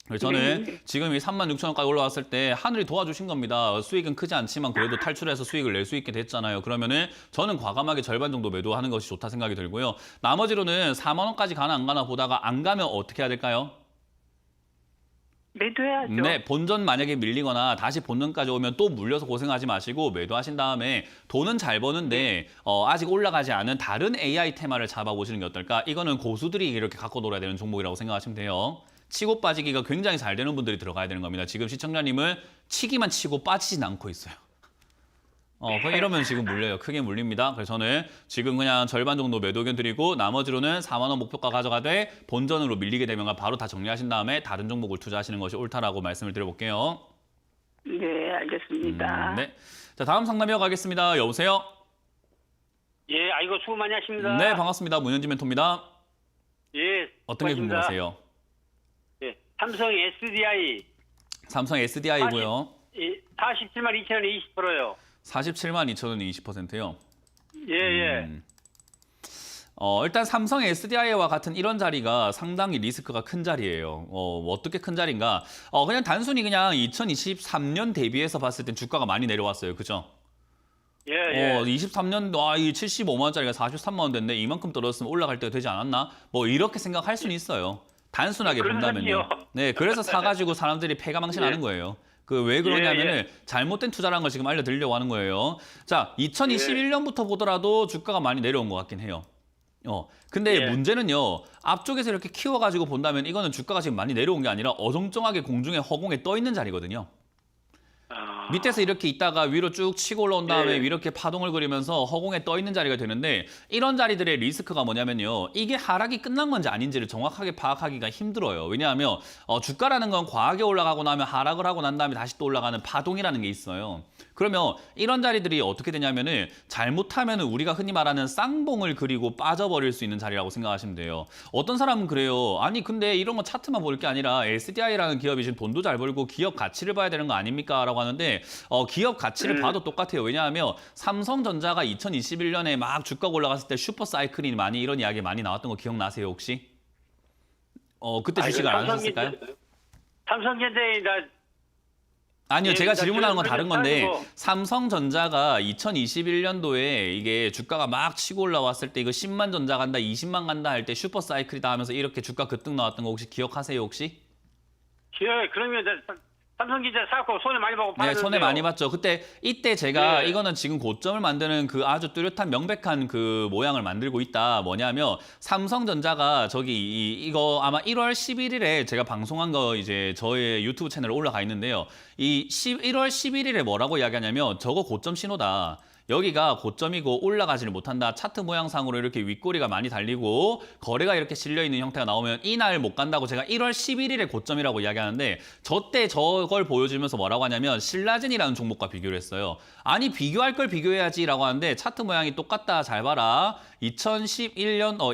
그래서 저는 지금 이 36,000원까지 올라왔을 때 하늘이 도와주신 겁니다. 수익은 크지 않지만 그래도 탈출해서 수익을 낼 수 있게 됐잖아요. 그러면은 저는 과감하게 절반 정도 매도하는 것이 좋다 생각이 들고요. 나머지로는 4만 원까지 가나 안 가나 보다가 안 가면 어떻게 해야 될까요? 매도해야죠. 네, 본전 만약에 밀리거나 다시 본전까지 오면 또 물려서 고생하지 마시고 매도하신 다음에 돈은 잘 버는데 아직 올라가지 않은 다른 AI 테마를 잡아보시는 게 어떨까? 이거는 고수들이 이렇게 갖고 놀아야 되는 종목이라고 생각하시면 돼요. 치고 빠지기가 굉장히 잘 되는 분들이 들어가야 되는 겁니다. 지금 시청자님은 치기만 치고 빠지진 않고 있어요. 이러면 지금 물려요. 크게 물립니다. 그래서 저는 지금 그냥 절반 정도 매도 의견 드리고 나머지로는 4만 원 목표가 가져가되 본전으로 밀리게 되면 바로 다 정리하신 다음에 다른 종목을 투자하시는 것이 옳다라고 말씀을 드려볼게요. 네, 알겠습니다. 네. 자, 다음 상담 이어가겠습니다. 여보세요? 예, 아이고 수고 많이 하십니다. 네, 반갑습니다. 문현진 멘토입니다. 예, 어떤 게 수고하십니다. 궁금하세요? 예, 삼성 SDI 삼성 SDI고요. 47만 2천 원에 20%요. 47만 2천 원이 20%요. 예, 예. 일단 삼성 SDI와 같은 이런 자리가 상당히 리스크가 큰 자리예요. 어떻게 큰 자리인가? 그냥 단순히 그냥 2023년 대비해서 봤을 땐 주가가 많이 내려왔어요. 그죠? 예, 예. 23년, 이 75만 원짜리가 43만 원 됐네. 이만큼 떨어졌으면 올라갈 때가 되지 않았나? 뭐 이렇게 생각할 수는 있어요. 단순하게 본다면요. 그러면요. 네, 그래서 사가지고 사람들이 패가망신하는 거예요. 그 왜 그러냐면은 잘못된 투자라는 걸 지금 알려드리려고 하는 거예요. 자, 2021년부터 보더라도 주가가 많이 내려온 것 같긴 해요. 근데 예. 문제는요, 앞쪽에서 이렇게 키워가지고 본다면 이거는 주가가 지금 많이 내려온 게 아니라 어정쩡하게 공중에 허공에 떠 있는 자리거든요. 아, 밑에서 이렇게 있다가 위로 쭉 치고 올라온 다음에 예. 이렇게 파동을 그리면서 허공에 떠 있는 자리가 되는데 이런 자리들의 리스크가 뭐냐면요. 이게 하락이 끝난 건지 아닌지를 정확하게 파악하기가 힘들어요. 왜냐하면 주가라는 건 과하게 올라가고 나면 하락을 하고 난 다음에 다시 또 올라가는 파동이라는 게 있어요. 그러면 이런 자리들이 어떻게 되냐면은 잘못하면은 우리가 흔히 말하는 쌍봉을 그리고 빠져버릴 수 있는 자리라고 생각하시면 돼요. 어떤 사람은 그래요. 아니 근데 이런 거 차트만 볼 게 아니라 SDI라는 기업이 지금 돈도 잘 벌고 기업 가치를 봐야 되는 거 아닙니까? 라고 하는데 기업 가치를 봐도 똑같아요. 왜냐하면 삼성전자가 2021년에 막 주가가 올라갔을 때 슈퍼 사이클이 많이 이런 이야기 많이 나왔던 거 기억나세요 혹시? 그때 주식을 안 하셨을까요? 삼성전자에 아니요, 예, 제가 그러니까 질문하는 건 다른 건데 가지고. 삼성전자가 2021년도에 이게 주가가 막 치고 올라왔을 때 이거 10만 전자 간다, 20만 간다 할 때 슈퍼 사이클이다 하면서 이렇게 주가 급등 나왔던 거 혹시 기억하세요 혹시? 예, 그러면 삼성전자 사고 손해 많이 보고 네, 팔았는데요. 손해 많이 봤죠. 이때 제가 네. 이거는 지금 고점을 만드는 그 아주 뚜렷한 명백한 그 모양을 만들고 있다. 뭐냐면 삼성전자가 이거 아마 1월 11일에 제가 방송한 거 이제 저의 유튜브 채널에 올라가 있는데요. 1월 11일에 뭐라고 이야기하냐면 저거 고점 신호다. 여기가 고점이고 올라가지를 못한다. 차트 모양상으로 이렇게 윗꼬리가 많이 달리고 거래가 이렇게 실려있는 형태가 나오면 이날 못 간다고 제가 1월 11일에 고점이라고 이야기하는데 저때 저걸 보여주면서 뭐라고 하냐면 신라젠이라는 종목과 비교를 했어요. 아니 비교할 걸 비교해야지라고 하는데 차트 모양이 똑같다. 잘 봐라. 2017년도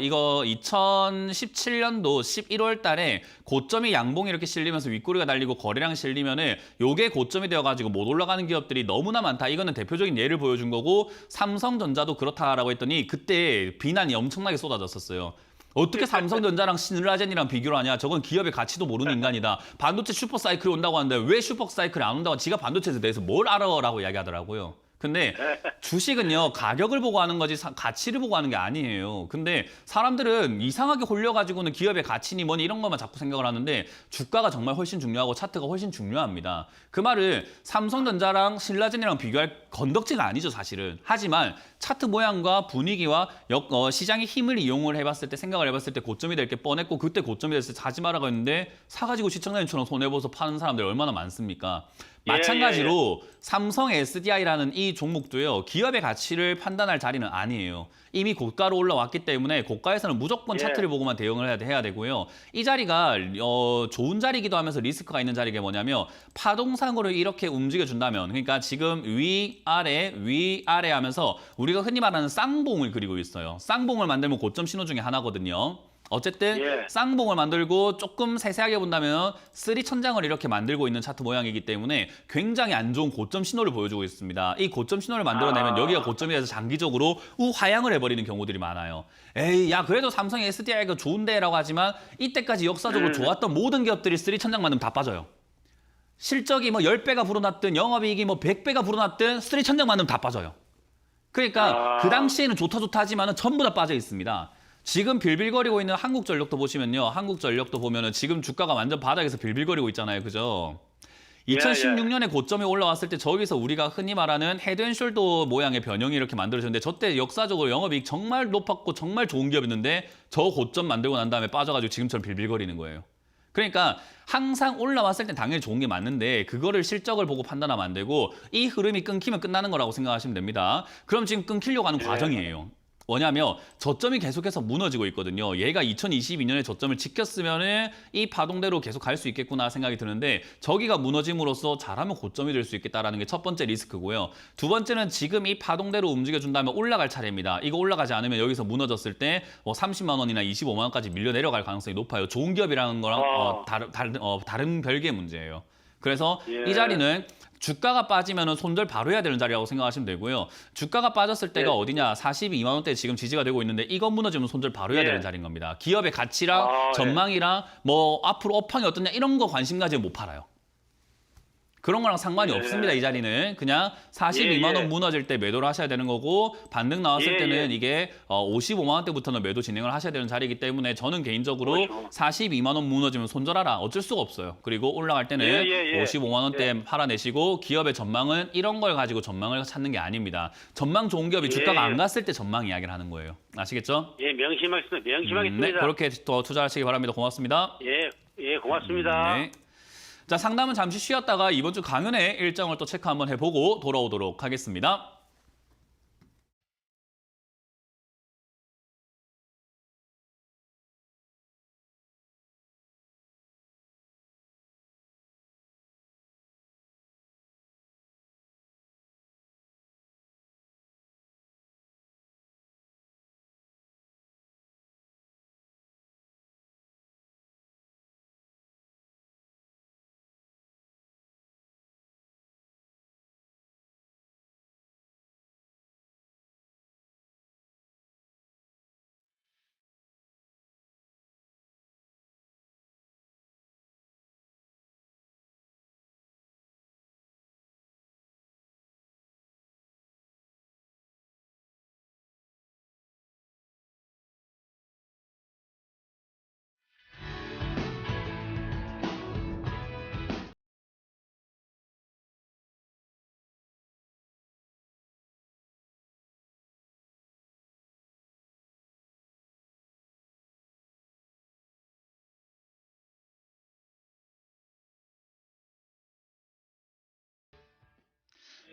11월 달에 고점이 양봉이 이렇게 실리면서 윗꼬리가 달리고 거래량 실리면은 요게 고점이 되어가지고 못 올라가는 기업들이 너무나 많다. 이거는 대표적인 예를 보여준 거고 삼성전자도 그렇다라고 했더니 그때 비난이 엄청나게 쏟아졌었어요. 어떻게 삼성전자랑 신라젠이랑 비교를 하냐. 저건 기업의 가치도 모르는 인간이다. 반도체 슈퍼사이클이 온다고 하는데 왜 슈퍼사이클이 안 온다고 지가 반도체에 대해서 뭘 알아라고 이야기하더라고요. 근데 주식은요 가격을 보고 하는 거지 가치를 보고 하는 게 아니에요. 근데 사람들은 이상하게 홀려가지고는 기업의 가치니 뭐니 이런 것만 자꾸 생각을 하는데 주가가 정말 훨씬 중요하고 차트가 훨씬 중요합니다. 그 말을 삼성전자랑 신라젠이랑 비교할 건덕지가 아니죠 사실은. 하지만 차트 모양과 분위기와 시장의 힘을 이용을 해봤을 때 생각을 해봤을 때 고점이 될 게 뻔했고 그때 고점이 됐을 때 사지 말라고 했는데 사가지고 시청자님처럼 손해보서 파는 사람들이 얼마나 많습니까? 마찬가지로 삼성 SDI라는 이 종목도요. 기업의 가치를 판단할 자리는 아니에요. 이미 고가로 올라왔기 때문에 고가에서는 무조건 차트를 보고만 대응을 해야 되고요. 이 자리가 좋은 자리이기도 하면서 리스크가 있는 자리가 뭐냐면 파동상으로 이렇게 움직여준다면 그러니까 지금 위아래 하면서 우리가 흔히 말하는 쌍봉을 그리고 있어요. 쌍봉을 만들면 고점 신호 중에 하나거든요. 어쨌든 쌍봉을 만들고 조금 세세하게 본다면 쓰리 천장을 이렇게 만들고 있는 차트 모양이기 때문에 굉장히 안 좋은 고점 신호를 보여주고 있습니다. 이 고점 신호를 만들어내면 여기가 고점이 돼서 장기적으로 우하향을 해버리는 경우들이 많아요. 에이 야 그래도 삼성 SDI가 좋은데 라고 하지만 이때까지 역사적으로 좋았던 모든 기업들이 쓰리 천장 만들면 다 빠져요. 실적이 뭐 10배가 불어났든 영업이익이 뭐 100배가 불어났든 쓰리 천장 만들면 다 빠져요. 그러니까 그 당시에는 좋다 하지만은 전부 다 빠져 있습니다. 지금 빌빌거리고 있는 한국전력도 보시면요. 한국전력도 보면은 지금 주가가 완전 바닥에서 빌빌거리고 있잖아요. 그죠? 2016년에 고점이 올라왔을 때 저기서 우리가 흔히 말하는 헤드앤숄더 모양의 변형이 이렇게 만들어졌는데 저때 역사적으로 영업이익 정말 높았고 정말 좋은 기업이었는데 저 고점 만들고 난 다음에 빠져가지고 지금처럼 빌빌거리는 거예요. 그러니까 항상 올라왔을 땐 당연히 좋은 게 맞는데 그거를 실적을 보고 판단하면 안 되고 이 흐름이 끊기면 끝나는 거라고 생각하시면 됩니다. 그럼 지금 끊기려고 하는 과정이에요. 뭐냐면 저점이 계속해서 무너지고 있거든요. 얘가 2022년에 저점을 지켰으면 이 파동대로 계속 갈 수 있겠구나 생각이 드는데 저기가 무너짐으로써 잘하면 고점이 될 수 있겠다라는 게 첫 번째 리스크고요. 두 번째는 지금 이 파동대로 움직여준다면 올라갈 차례입니다. 이거 올라가지 않으면 여기서 무너졌을 때 뭐 30만 원이나 25만 원까지 밀려 내려갈 가능성이 높아요. 좋은 기업이라는 거랑 다른 별개의 문제예요. 그래서 예. 이 자리는 주가가 빠지면 손절 바로 해야 되는 자리라고 생각하시면 되고요. 주가가 빠졌을 때가 네. 어디냐? 42만 원대 지금 지지가 되고 있는데 이거 무너지면 손절 바로 해야 예. 되는 자리인 겁니다. 기업의 가치랑 아, 전망이랑 뭐 앞으로 업황이 어떠냐 이런 거 관심 가지면 못 팔아요. 그런 거랑 상관이 예. 없습니다. 이 자리는 그냥 42만 원 무너질 때 매도를 하셔야 되는 거고 반등 나왔을 예, 때는 예. 이게 55만 원대부터는 매도 진행을 하셔야 되는 자리이기 때문에 저는 개인적으로 그렇죠. 42만 원 무너지면 손절하라. 어쩔 수가 없어요. 그리고 올라갈 때는 예, 예, 예. 55만 원대 팔아내시고 기업의 전망은 이런 걸 가지고 전망을 찾는 게 아닙니다. 전망 좋은 기업이 예, 주가가 예. 안 갔을 때 전망 이야기를 하는 거예요. 아시겠죠? 예, 명심하겠습니다. 네, 그렇게 더 투자하시기 바랍니다. 고맙습니다. 예, 예, 고맙습니다. 네. 자, 상담은 잠시 쉬었다가 이번 주 강연의 일정을 또 체크 한번 해보고 돌아오도록 하겠습니다.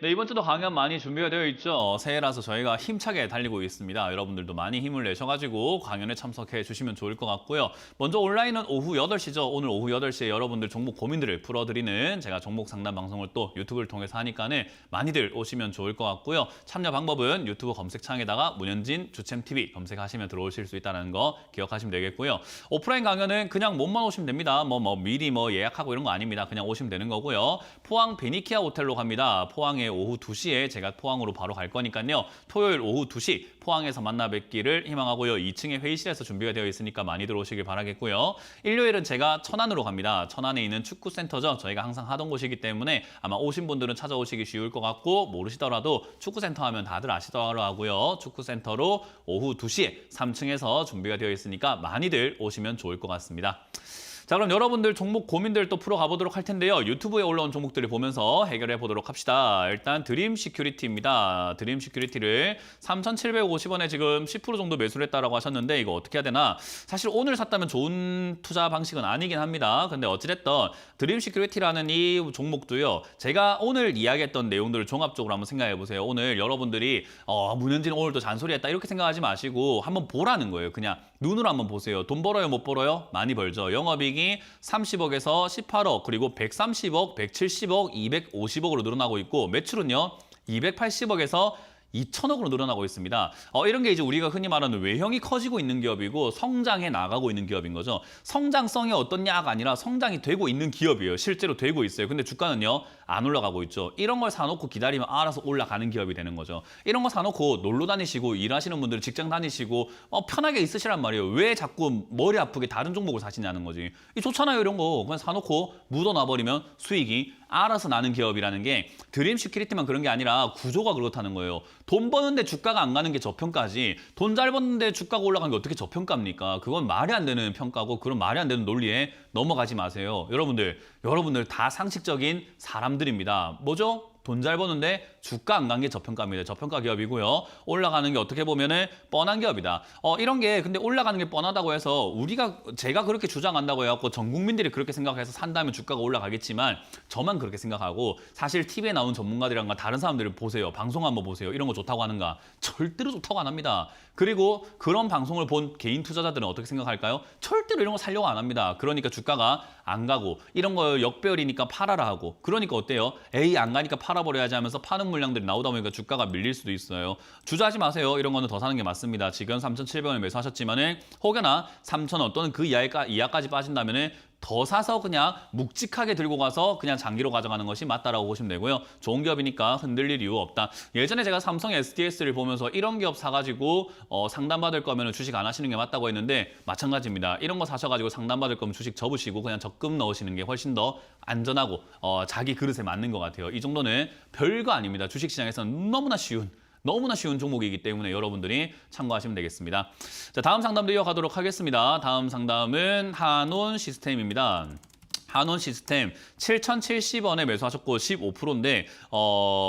네, 이번 주도 강연 많이 준비가 되어 있죠. 새해라서 저희가 힘차게 달리고 있습니다. 여러분들도 많이 힘을 내셔가지고 강연에 참석해 주시면 좋을 것 같고요. 먼저 온라인은 오후 8시죠. 오늘 오후 8시에 여러분들 종목 고민들을 풀어드리는 제가 종목 상담 방송을 또 유튜브를 통해서 하니까는 많이들 오시면 좋을 것 같고요. 참여 방법은 유튜브 검색창에다가 문현진 주챔TV 검색하시면 들어오실 수 있다는 거 기억하시면 되겠고요. 오프라인 강연은 그냥 몸만 오시면 됩니다. 미리 예약하고 이런 거 아닙니다. 그냥 오시면 되는 거고요. 포항 베니키아 호텔로 갑니다. 포항에 오후 2시에 제가 포항으로 바로 갈 거니까요. 토요일 오후 2시 포항에서 만나 뵙기를 희망하고요. 2층에 회의실에서 준비가 되어 있으니까 많이들 오시길 바라겠고요. 일요일은 제가 천안으로 갑니다. 천안에 있는 축구센터죠. 저희가 항상 하던 곳이기 때문에 아마 오신 분들은 찾아오시기 쉬울 것 같고 모르시더라도 축구센터 하면 다들 아시더라고요. 축구센터로 오후 2시에 3층에서 준비가 되어 있으니까 많이들 오시면 좋을 것 같습니다. 자, 그럼 여러분들 종목 고민들 또 풀어가 보도록 할 텐데요. 유튜브에 올라온 종목들을 보면서 해결해 보도록 합시다. 일단 드림 시큐리티입니다. 드림 시큐리티를 3,750원에 지금 10% 정도 매수를 했다라고 하셨는데 이거 어떻게 해야 되나? 사실 오늘 샀다면 좋은 투자 방식은 아니긴 합니다. 근데 어찌됐든 드림 시큐리티라는 이 종목도요. 제가 오늘 이야기했던 내용들을 종합적으로 한번 생각해 보세요. 오늘 여러분들이 문현진 오늘도 잔소리했다 이렇게 생각하지 마시고 한번 보라는 거예요. 그냥 눈으로 한번 보세요. 돈 벌어요, 못 벌어요? 많이 벌죠. 영업이익이 30억에서 18억, 그리고 130억, 170억, 250억으로 늘어나고 있고 매출은요. 280억에서 2천억으로 늘어나고 있습니다. 이런 게 이제 우리가 흔히 말하는 외형이 커지고 있는 기업이고 성장해 나가고 있는 기업인 거죠. 성장성이 어떻냐가 아니라 성장이 되고 있는 기업이에요. 실제로 되고 있어요. 근데 주가는요. 안 올라가고 있죠. 이런 걸 사놓고 기다리면 알아서 올라가는 기업이 되는 거죠. 이런 거 사놓고 놀러 다니시고 일하시는 분들 직장 다니시고 편하게 있으시란 말이에요. 왜 자꾸 머리 아프게 다른 종목을 사시냐는 거지. 좋잖아요. 이런 거 그냥 사놓고 묻어놔버리면 수익이 알아서 나는 기업이라는 게 드림 시큐리티만 그런 게 아니라 구조가 그렇다는 거예요. 돈 버는데 주가가 안 가는 게 저평가지. 돈 잘 버는데 주가가 올라가는 게 어떻게 저평가입니까? 그건 말이 안 되는 평가고 그런 말이 안 되는 논리에 넘어가지 마세요. 여러분들 다 상식적인 사람들입니다. 뭐죠? 돈 잘 버는데 주가 안 간 게 저평가입니다. 저평가 기업이고요. 올라가는 게 어떻게 보면은 뻔한 기업이다. 이런 게 근데 올라가는 게 뻔하다고 해서 제가 그렇게 주장한다고 해갖고 전 국민들이 그렇게 생각해서 산다면 주가가 올라가겠지만 저만 그렇게 생각하고 사실 TV에 나온 전문가들이랑 다른 사람들을 보세요. 방송 한번 보세요. 이런 거 좋다고 하는가? 절대로 좋다고 안 합니다. 그리고 그런 방송을 본 개인 투자자들은 어떻게 생각할까요? 절대로 이런 거 살려고 안 합니다. 그러니까 주가가 안 가고 이런 거 역배열이니까 팔아라 하고 그러니까 어때요? 에이 안 가니까 팔아버려야지 하면서 파는 물량들이 나오다 보니까 주가가 밀릴 수도 있어요. 주저하지 마세요. 이런 거는 더 사는 게 맞습니다. 지금 3,700원에 매수하셨지만은 혹여나 3,000원 또는 그 이하까지 빠진다면은 더 사서 그냥 묵직하게 들고 가서 그냥 장기로 가져가는 것이 맞다라고 보시면 되고요. 좋은 기업이니까 흔들릴 이유 없다. 예전에 제가 삼성 SDS를 보면서 이런 기업 사가지고 상담받을 거면 주식 안 하시는 게 맞다고 했는데 마찬가지입니다. 이런 거 사셔가지고 상담받을 거면 주식 접으시고 그냥 적금 넣으시는 게 훨씬 더 안전하고 자기 그릇에 맞는 것 같아요. 이 정도는 별거 아닙니다. 주식시장에서는 너무나 쉬운 종목이기 때문에 여러분들이 참고하시면 되겠습니다. 자, 다음 상담도 이어가도록 하겠습니다. 다음 상담은 한온 시스템입니다. 한온 시스템 7,070원에 매수하셨고 15%인데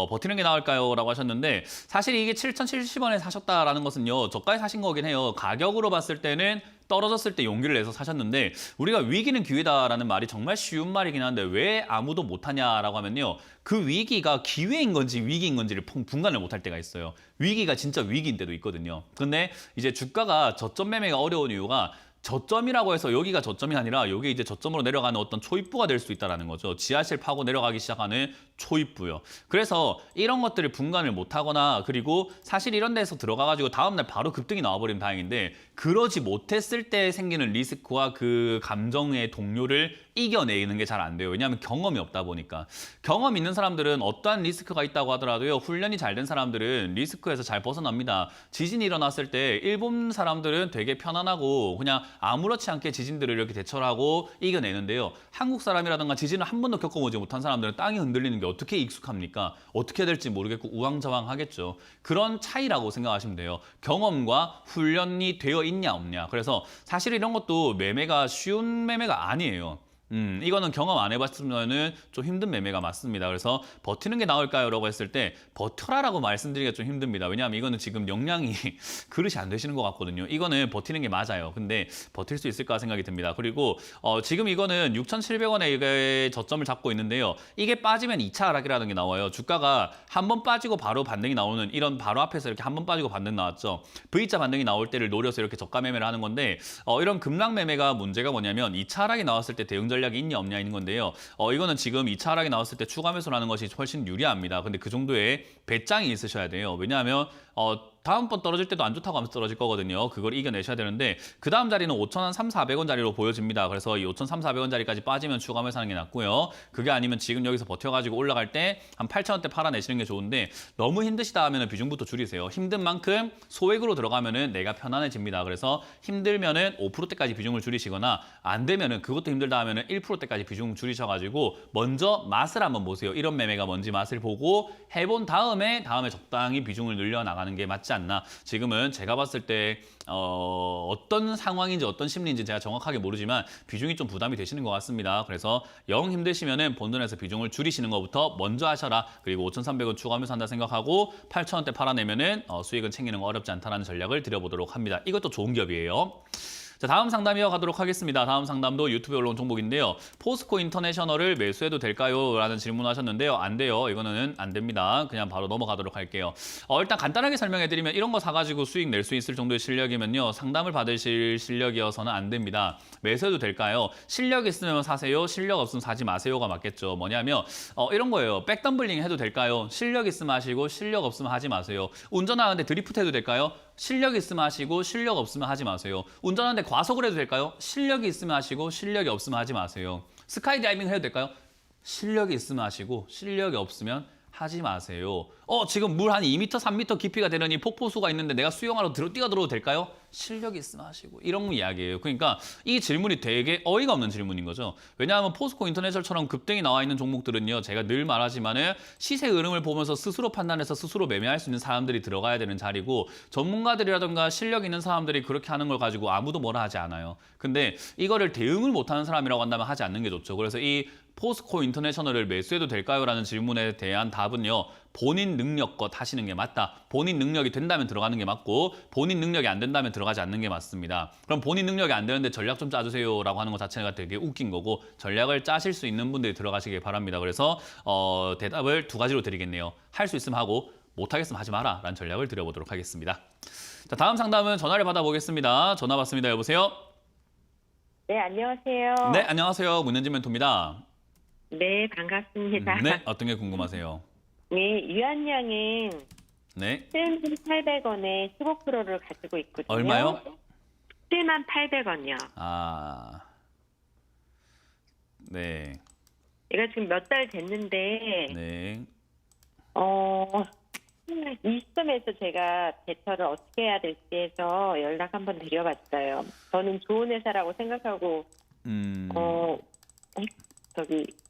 버티는 게 나을까요? 라고 하셨는데 사실 이게 7,070원에 사셨다라는 것은요. 저가에 사신 거긴 해요. 가격으로 봤을 때는 떨어졌을 때 용기를 내서 사셨는데 우리가 위기는 기회다라는 말이 정말 쉬운 말이긴 한데 왜 아무도 못하냐라고 하면요. 그 위기가 기회인 건지 위기인 건지를 분간을 못할 때가 있어요. 위기가 진짜 위기인 때도 있거든요. 근데 이제 주가가 저점 매매가 어려운 이유가 저점이라고 해서 여기가 저점이 아니라 여기 이제 저점으로 내려가는 어떤 초입부가 될 수 있다는 거죠. 지하실 파고 내려가기 시작하는 초입부요. 그래서 이런 것들을 분간을 못하거나 그리고 사실 이런 데서 들어가가지고 다음날 바로 급등이 나와버리면 다행인데 그러지 못했을 때 생기는 리스크와 그 감정의 동요를 이겨내는 게 잘 안 돼요. 왜냐하면 경험이 없다 보니까. 경험 있는 사람들은 어떠한 리스크가 있다고 하더라도요. 훈련이 잘 된 사람들은 리스크에서 잘 벗어납니다. 지진이 일어났을 때 일본 사람들은 되게 편안하고 그냥 아무렇지 않게 지진들을 이렇게 대처를 하고 이겨내는데요. 한국 사람이라든가 지진을 한 번도 겪어보지 못한 사람들은 땅이 흔들리는 게 어떻게 익숙합니까? 어떻게 해야 될지 모르겠고 우왕좌왕하겠죠. 그런 차이라고 생각하시면 돼요. 경험과 훈련이 되어 있냐 없냐. 그래서 사실 이런 것도 매매가 쉬운 매매가 아니에요. 이거는 경험 안 해봤으면은 좀 힘든 매매가 맞습니다. 그래서 버티는 게 나을까요? 라고 했을 때 버텨라라고 말씀드리기가 좀 힘듭니다. 왜냐하면 이거는 지금 역량이 그릇이 안 되시는 것 같거든요. 이거는 버티는 게 맞아요. 근데 버틸 수 있을까 생각이 듭니다. 그리고 지금 이거는 6,700원에 이게 저점을 잡고 있는데요. 이게 빠지면 2차 하락이라는 게 나와요. 주가가 한 번 빠지고 바로 반등이 나오는 이런 바로 앞에서 이렇게 한 번 빠지고 반등 나왔죠. V자 반등이 나올 때를 노려서 이렇게 저가 매매를 하는 건데 이런 급락 매매가 문제가 뭐냐면 2차 하락이 나왔을 때 대응 전략이 있냐 없냐 있는 건데요. 이거는 지금 2차 하락이 나왔을 때 추가 매수라는 것이 훨씬 유리합니다. 근데 그 정도의 배짱이 있으셔야 돼요. 왜냐하면 다음번 떨어질 때도 안 좋다고 하면서 떨어질 거거든요. 그걸 이겨내셔야 되는데 그 다음 자리는 5,300원 자리로 보여집니다. 그래서 이 5,300원 자리까지 빠지면 추가 매수하는 게 낫고요. 그게 아니면 지금 여기서 버텨가지고 올라갈 때 한 8,000원대 팔아내시는 게 좋은데 너무 힘드시다 하면 비중부터 줄이세요. 힘든 만큼 소액으로 들어가면은 내가 편안해집니다. 그래서 힘들면은 5%대까지 비중을 줄이시거나 안 되면은 그것도 힘들다 하면은 1%대까지 비중 줄이셔가지고 먼저 맛을 한번 보세요. 이런 매매가 뭔지 맛을 보고 해본 다음에 적당히 비중을 늘려나가는 게 맞지 않나. 지금은 제가 봤을 때 어떤 상황인지 어떤 심리인지 제가 정확하게 모르지만 비중이 좀 부담이 되시는 것 같습니다. 그래서 영 힘드시면은 본전에서 비중을 줄이시는 것부터 먼저 하셔라. 그리고 5,300원 추가하면서 한다 생각하고 8,000원대 팔아내면은 수익은 챙기는 거 어렵지 않다라는 전략을 드려보도록 합니다. 이것도 좋은 기업이에요. 자, 다음 상담 이어가도록 하겠습니다. 다음 상담도 유튜브에 올라온 종목인데요. 포스코 인터내셔널을 매수해도 될까요? 라는 질문하셨는데요. 안 돼요. 이거는 안 됩니다. 그냥 바로 넘어가도록 할게요. 일단 간단하게 설명해드리면 이런 거 사가지고 수익 낼 수 있을 정도의 실력이면요. 상담을 받으실 실력이어서는 안 됩니다. 매수해도 될까요? 실력 있으면 사세요. 실력 없으면 사지 마세요가 맞겠죠. 뭐냐면 이런 거예요. 백덤블링 해도 될까요? 실력 있으면 하시고 실력 없으면 하지 마세요. 운전하는데 드리프트 해도 될까요? 실력 있으면 하시고 실력 없으면 하지 마세요. 운전하는데 과속을 해도 될까요? 실력이 있으면 하시고 실력이 없으면 하지 마세요. 스카이다이빙 해도 될까요? 실력이 있으면 하시고 실력이 없으면 하지 마세요. 지금 물 한 2m, 3m 깊이가 되는 이 폭포수가 있는데 내가 수영하러 뛰어들어도 될까요? 실력이 있으면 하시고 이런 이야기예요. 그러니까 이 질문이 되게 어이가 없는 질문인 거죠. 왜냐하면 포스코 인터내셔널처럼 급등이 나와 있는 종목들은요. 제가 늘 말하지만은 시세 흐름을 보면서 스스로 판단해서 스스로 매매할 수 있는 사람들이 들어가야 되는 자리고 전문가들이라든가 실력 있는 사람들이 그렇게 하는 걸 가지고 아무도 뭐라 하지 않아요. 근데 이거를 대응을 못하는 사람이라고 한다면 하지 않는 게 좋죠. 그래서 이 포스코 인터내셔널을 매수해도 될까요? 라는 질문에 대한 답은요. 본인 능력껏 하시는 게 맞다. 본인 능력이 된다면 들어가는 게 맞고 본인 능력이 안 된다면 들어가지 않는 게 맞습니다. 그럼 본인 능력이 안 되는데 전략 좀 짜주세요 라고 하는 것 자체가 되게 웃긴 거고 전략을 짜실 수 있는 분들이 들어가시길 바랍니다. 그래서 대답을 두 가지로 드리겠네요. 할 수 있으면 하고 못하겠으면 하지 마라 라는 전략을 드려보도록 하겠습니다. 자, 다음 상담은 전화를 받아보겠습니다. 전화 받습니다. 여보세요? 네, 안녕하세요. 네, 안녕하세요. 문현진 멘토입니다. 네, 반갑습니다. 네, 어떤 게 궁금하세요? 네, 유한양행 네, 7,800원에 15%를 가지고 있거든요. 얼마요? 7,800원이요. 아, 네, 얘가 지금 몇 달 됐는데, 네. 이 시점에서 제가 대처를 어떻게 해야 될지 해서 연락 한번 드려봤어요. 저는 좋은 회사라고 생각하고,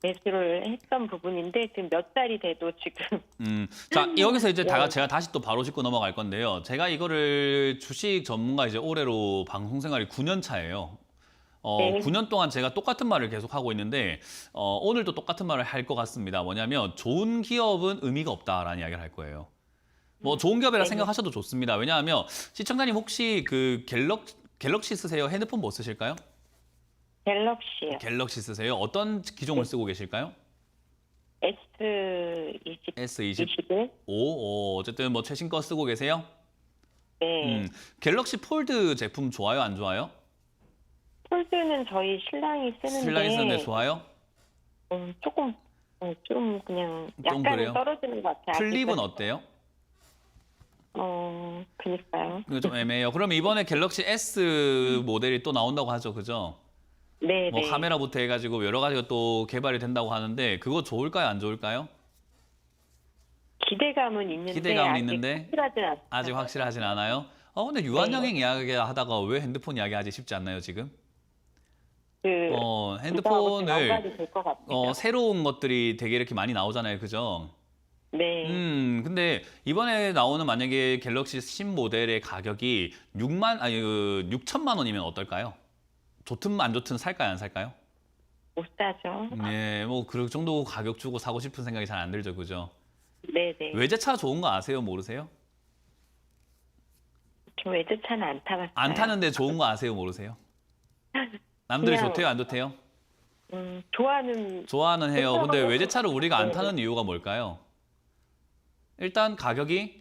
매수를 했던 부분인데, 지금 몇 달이 돼도 지금. 자, 여기서 이제 네. 제가 다시 또 바로 짚고 넘어갈 건데요. 제가 이거를 주식 전문가 이제 올해로 방송 생활이 9년 차예요. 네. 9년 동안 제가 똑같은 말을 계속 하고 있는데 오늘도 똑같은 말을 할 것 같습니다. 뭐냐면 좋은 기업은 의미가 없다라는 이야기를 할 거예요. 뭐 좋은 기업이라 네. 생각하셔도 좋습니다. 왜냐하면 시청자님 혹시 그 갤럭시 쓰세요? 핸드폰 뭐 쓰실까요? 갤럭시요. 갤럭시 쓰세요? 어떤 기종을 쓰고 계실까요? S20, S20? 21? 어쨌든 뭐 최신 거 쓰고 계세요? 네. 갤럭시 폴드 제품 좋아요? 안 좋아요? 폴드는 저희 신랑이 쓰는데 신랑이 쓰는데 좋아요? 조금 좀 그냥 좀 약간은 그래요? 떨어지는 것 같아요. 플립은 아직은. 어때요? 그니까요. 이거 좀 애매해요. 그럼 이번에 갤럭시 S 모델이 또 나온다고 하죠, 그죠? 네, 뭐 네. 카메라부터 해가지고 여러 가지가 또 개발이 된다고 하는데 그거 좋을까요, 안 좋을까요? 기대감은 있는데 기대감은 아직 있는데 확실하진 않아요. 아직 확실하진 않아요. 근데 유한양행 이야기 하다가 왜 핸드폰 이야기하지 싶지 않나요, 지금? 핸드폰을 연관이 될 것 같아요. 새로운 것들이 되게 이렇게 많이 나오잖아요, 그죠? 네. 근데 이번에 나오는 만약에 갤럭시 신모델의 가격이 6천만 원이면 어떨까요? 좋든 안 좋든 살까요, 안 살까요? 못 사죠. 네, 뭐 그 정도 가격 주고 사고 싶은 생각이 잘 안 들죠, 그죠? 네, 네. 외제차 좋은 거 아세요, 모르세요? 저 외제차는 안 타봤어요. 안 타는데 좋은 거 아세요, 모르세요? 남들이 그냥- 좋대요, 안 좋대요? 좋아하는 해요. 근데 좋다고 외제차를 우리가 안 네. 타는 이유가 뭘까요? 일단 가격이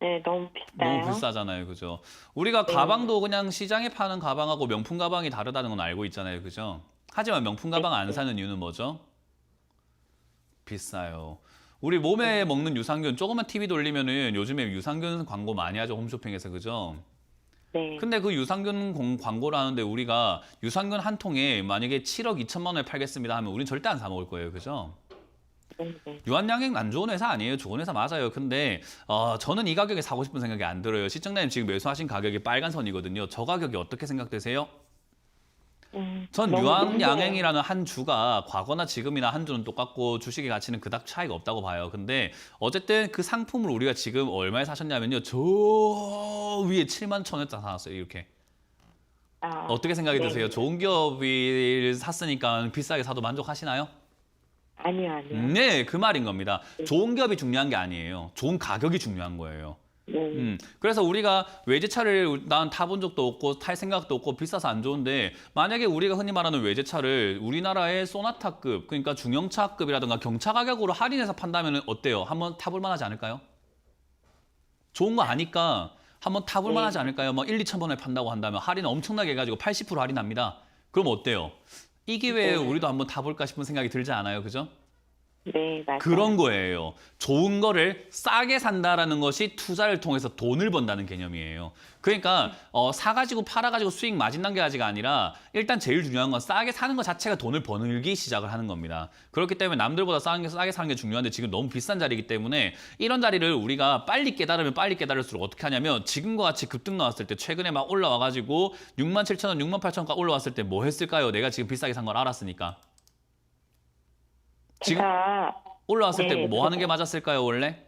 네, 너무 비싸요. 너무 비싸잖아요, 그죠? 우리가 네. 가방도 그냥 시장에 파는 가방하고 명품 가방이 다르다는 건 알고 있잖아요, 그죠? 하지만 명품 가방 안 사는 이유는 뭐죠? 비싸요. 우리 몸에 먹는 유산균 조금만 TV 돌리면은 요즘에 유산균 광고 많이 하죠, 홈쇼핑에서, 그죠? 네. 근데 그 유산균 광고를 하는데 우리가 유산균 한 통에 만약에 7억 2천만 원에 팔겠습니다 하면 우린 절대 안 사 먹을 거예요, 그죠? 네, 네. 유한양행 안 좋은 회사 아니에요. 좋은 회사 맞아요. 근데 저는 이 가격에 사고 싶은 생각이 안 들어요. 시청자님 지금 매수하신 가격이 빨간 선이거든요. 저 가격이 어떻게 생각되세요? 전 너무 유한양행이라는 한 주가 과거나 지금이나 한 주는 똑같고 주식의 가치는 그닥 차이가 없다고 봐요. 근데 어쨌든 그 상품을 우리가 지금 얼마에 사셨냐면요. 저 위에 7만 천 원에 사놨어요. 이렇게. 어떻게 생각이 네. 드세요? 좋은 기업을 샀으니까 비싸게 사도 만족하시나요? 아니요. 네, 그 말인 겁니다. 좋은 기업이 중요한 게 아니에요. 좋은 가격이 중요한 거예요. 그래서 우리가 외제차를 난 타본 적도 없고 탈 생각도 없고 비싸서 안 좋은데 만약에 우리가 흔히 말하는 외제차를 우리나라의 소나타급 그러니까 중형차급이라든가 경차 가격으로 할인해서 판다면 어때요? 한번 타볼 만하지 않을까요? 좋은 거 아니까 한번 타볼 만하지 않을까요? 뭐 1, 2천 원에 판다고 한다면 할인 엄청나게 해가지고 80% 할인합니다. 그럼 어때요? 이 기회에 우리도 한번 타볼까 싶은 생각이 들지 않아요? 그죠? 네, 맞아요. 그런 거예요. 좋은 거를 싸게 산다라는 것이 투자를 통해서 돈을 번다는 개념이에요. 그러니까 사가지고 팔아가지고 수익 마진 단계가 아니라 일단 제일 중요한 건 싸게 사는 것 자체가 돈을 벌기 시작을 하는 겁니다. 그렇기 때문에 남들보다 싸게 사는 게 중요한데 지금 너무 비싼 자리이기 때문에 이런 자리를 우리가 빨리 깨달으면 빨리 깨달을수록 어떻게 하냐면 지금과 같이 급등 나왔을 때 최근에 막 올라와가지고 67,000원, 68,000원까지 올라왔을 때 뭐 했을까요? 내가 지금 비싸게 산 걸 알았으니까. 지금 제가 올라왔을 네, 때 뭐 하는 게 맞았을까요, 원래?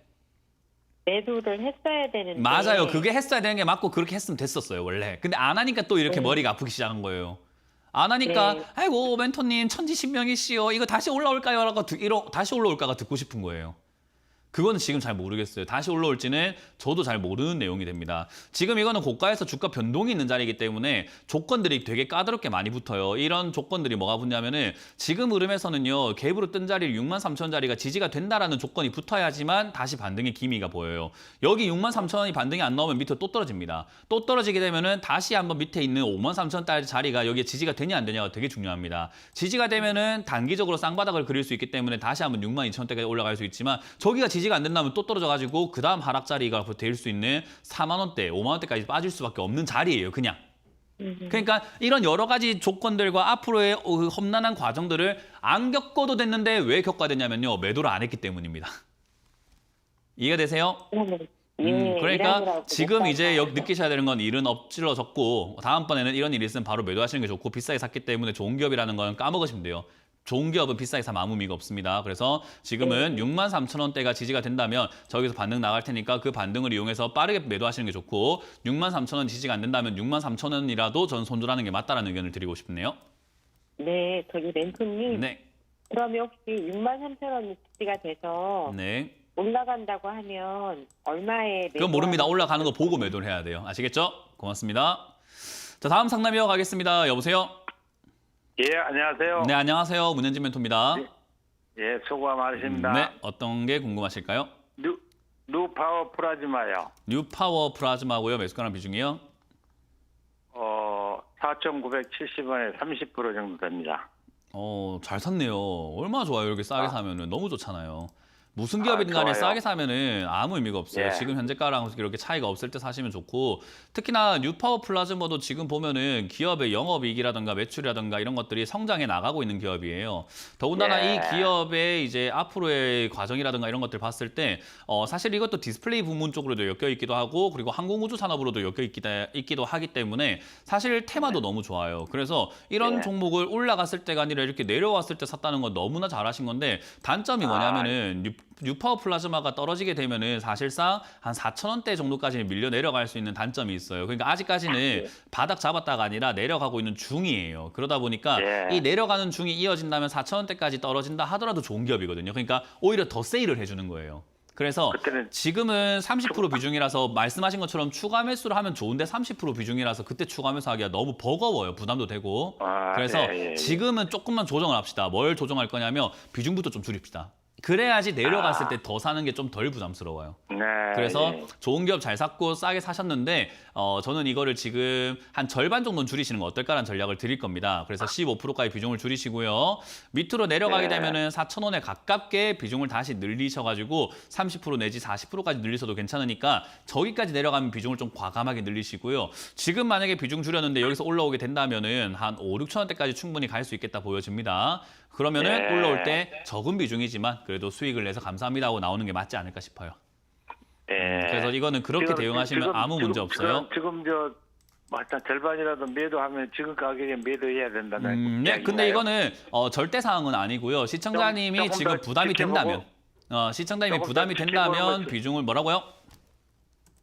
매도를 했어야 되는데. 맞아요. 그게 했어야 되는 게 맞고 그렇게 했으면 됐었어요, 원래. 근데 안 하니까 또 이렇게 네. 머리가 아프기 시작한 거예요. 안 하니까 네. 아이고 멘토님 천지신명이시여 이거 다시 올라올까요? 라고 다시 올라올까가 듣고 싶은 거예요. 그거는 지금 잘 모르겠어요. 다시 올라올지는 저도 잘 모르는 내용이 됩니다. 지금 이거는 고가에서 주가 변동이 있는 자리이기 때문에 조건들이 되게 까다롭게 많이 붙어요. 이런 조건들이 뭐가 붙냐면은 지금 흐름에서는요. 갭으로 뜬 자리 63,000원짜리가 지지가 된다라는 조건이 붙어야지만 다시 반등의 기미가 보여요. 여기 63,000원이 반등이 안 나오면 밑으로 또 떨어집니다. 또 떨어지게 되면은 다시 한번 밑에 있는 53,000원짜리 자리가 여기에 지지가 되냐 안 되냐가 되게 중요합니다. 지지가 되면은 단기적으로 쌍바닥을 그릴 수 있기 때문에 다시 한번 62,000원대까지 올라갈 수 있지만 저기가 지지가 안 된다면 또 떨어져가지고 그 다음 하락 자리가 될 수 있는 4만 원대, 5만 원대까지 빠질 수밖에 없는 자리예요, 그냥. 그러니까 이런 여러 가지 조건들과 앞으로의 험난한 과정들을 안 겪어도 됐는데 왜 겪어야 되냐면요, 매도를 안 했기 때문입니다. 이해가 되세요? 그러니까 지금 이제 느끼셔야 되는 건 일은 엎질러졌고 다음번에는 이런 일이 있으면 바로 매도하시는 게 좋고 비싸게 샀기 때문에 좋은 기업이라는 건 까먹으시면 돼요. 좋은 기업은 비싸게 사면 아무 의미가 없습니다. 그래서 지금은 63,000원대가 지지가 된다면 저기서 반등 나갈 테니까 그 반등을 이용해서 빠르게 매도하시는 게 좋고 63,000원 지지가 안 된다면 63,000원이라도 전 손절하는 게 맞다라는 의견을 드리고 싶네요. 네, 저기 멘토님. 네. 그러면 혹시 63,000원이 지지가 돼서 네. 올라간다고 하면 얼마에 그건 모릅니다. 올라가는 거 보고 매도를 해야 돼요. 아시겠죠? 고맙습니다. 자, 다음 상담 이어가겠습니다. 여보세요? 예, 안녕하세요. 네, 안녕하세요. 문현진 멘토입니다. 예, 수고가 많으십니다. 네, 어떤 게 궁금하실까요? 뉴파워 플라즈마요. 뉴파워 플라즈마고요. 매수가랑 비중이요? 4,970원에 30% 정도 됩니다. 잘 샀네요. 얼마나 좋아요. 이렇게 싸게 사면은 너무 좋잖아요. 무슨 기업이든 간에 좋아요. 싸게 사면은 아무 의미가 없어요. 예. 지금 현재가랑 이렇게 차이가 없을 때 사시면 좋고 특히나 뉴파워 플라즈마도 지금 보면은 기업의 영업이익이라든가 매출이라든가 이런 것들이 성장해 나가고 있는 기업이에요. 더군다나 예. 이 기업의 이제 앞으로의 과정이라든가 이런 것들 봤을 때 사실 이것도 디스플레이 부문 쪽으로도 엮여 있기도 하고 그리고 항공우주 산업으로도 엮여 있기도 하기 때문에 사실 테마도 너무 좋아요. 그래서 이런 예. 종목을 올라갔을 때가 아니라 이렇게 내려왔을 때 샀다는 건 너무나 잘하신 건데 단점이 뭐냐면은 뉴파워 플라즈마가 떨어지게 되면은 사실상 한 4,000원대 정도까지 밀려 내려갈 수 있는 단점이 있어요. 그러니까 아직까지는 바닥 잡았다가 아니라 내려가고 있는 중이에요. 그러다 보니까 예. 이 내려가는 중이 이어진다면 4,000원대까지 떨어진다 하더라도 좋은 기업이거든요. 그러니까 오히려 더 세일을 해주는 거예요. 그래서 그때는 지금은 30% 비중이라서 말씀하신 것처럼 추가 매수를 하면 좋은데 30% 비중이라서 그때 추가 매수하기가 너무 버거워요. 부담도 되고. 그래서 예. 지금은 조금만 조정을 합시다. 뭘 조정할 거냐면 비중부터 좀 줄입시다. 그래야지 내려갔을 때 더 사는 게 좀 덜 부담스러워요. 네. 그래서 예. 좋은 기업 잘 샀고 싸게 사셨는데 저는 이거를 지금 한 절반 정도는 줄이시는 거 어떨까라는 전략을 드릴 겁니다. 그래서 15%까지 비중을 줄이시고요. 밑으로 내려가게 네. 되면은 4,000원에 가깝게 비중을 다시 늘리셔가지고 30% 내지 40%까지 늘리셔도 괜찮으니까 저기까지 내려가면 비중을 좀 과감하게 늘리시고요. 지금 만약에 비중 줄였는데 여기서 올라오게 된다면은 한 5, 6,000원대까지 충분히 갈 수 있겠다 보여집니다. 그러면은 네. 올라올 때 적은 비중이지만 그래도 수익을 내서 감사합니다 하고 나오는 게 맞지 않을까 싶어요. 예. 그래서 이거는 그렇게 지금- 대응하시면 지금- 아무 문제 지금- 없어요. 지금 일단 절반이라도 매도하면 지금 가격에 매도해야 된다는. 네, 근데 이거는 절대 사항은 아니고요. 시청자님이 조금 지금 더 부담이 지켜보고, 된다면, 시청자님이 조금 부담이 더 지켜보는 된다면 거죠. 비중을 뭐라고요?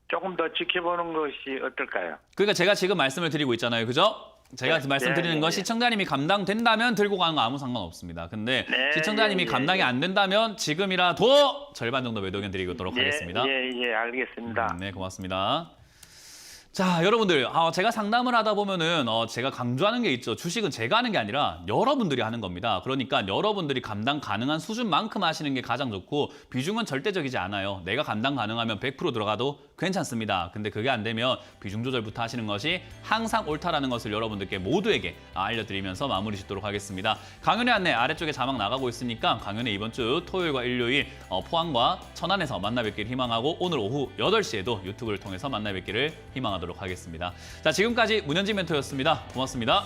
조금 더 지켜보는 것이 어떨까요? 그러니까 제가 지금 말씀을 드리고 있잖아요, 그죠? 제가 말씀드리는 건 시청자님이 감당된다면 들고 가는 거 아무 상관없습니다. 근데 네, 시청자님이 예, 예, 감당이 예. 안 된다면 지금이라도 절반 정도 매도 의견 드리도록 하겠습니다. 예, 알겠습니다. 네, 고맙습니다. 자, 여러분들, 제가 상담을 하다 보면은 제가 강조하는 게 있죠. 주식은 제가 하는 게 아니라 여러분들이 하는 겁니다. 그러니까 여러분들이 감당 가능한 수준만큼 하시는 게 가장 좋고 비중은 절대적이지 않아요. 내가 감당 가능하면 100% 들어가도 괜찮습니다. 근데 그게 안 되면 비중 조절부터 하시는 것이 항상 옳다라는 것을 여러분들께 모두에게 알려드리면서 마무리 짓도록 하겠습니다. 강연의 안내 아래쪽에 자막 나가고 있으니까 강연회 이번 주 토요일과 일요일 포항과 천안에서 만나 뵙기를 희망하고 오늘 오후 8시에도 유튜브를 통해서 만나 뵙기를 희망하도록 하겠습니다. 자, 지금까지 문현진 멘토였습니다. 고맙습니다.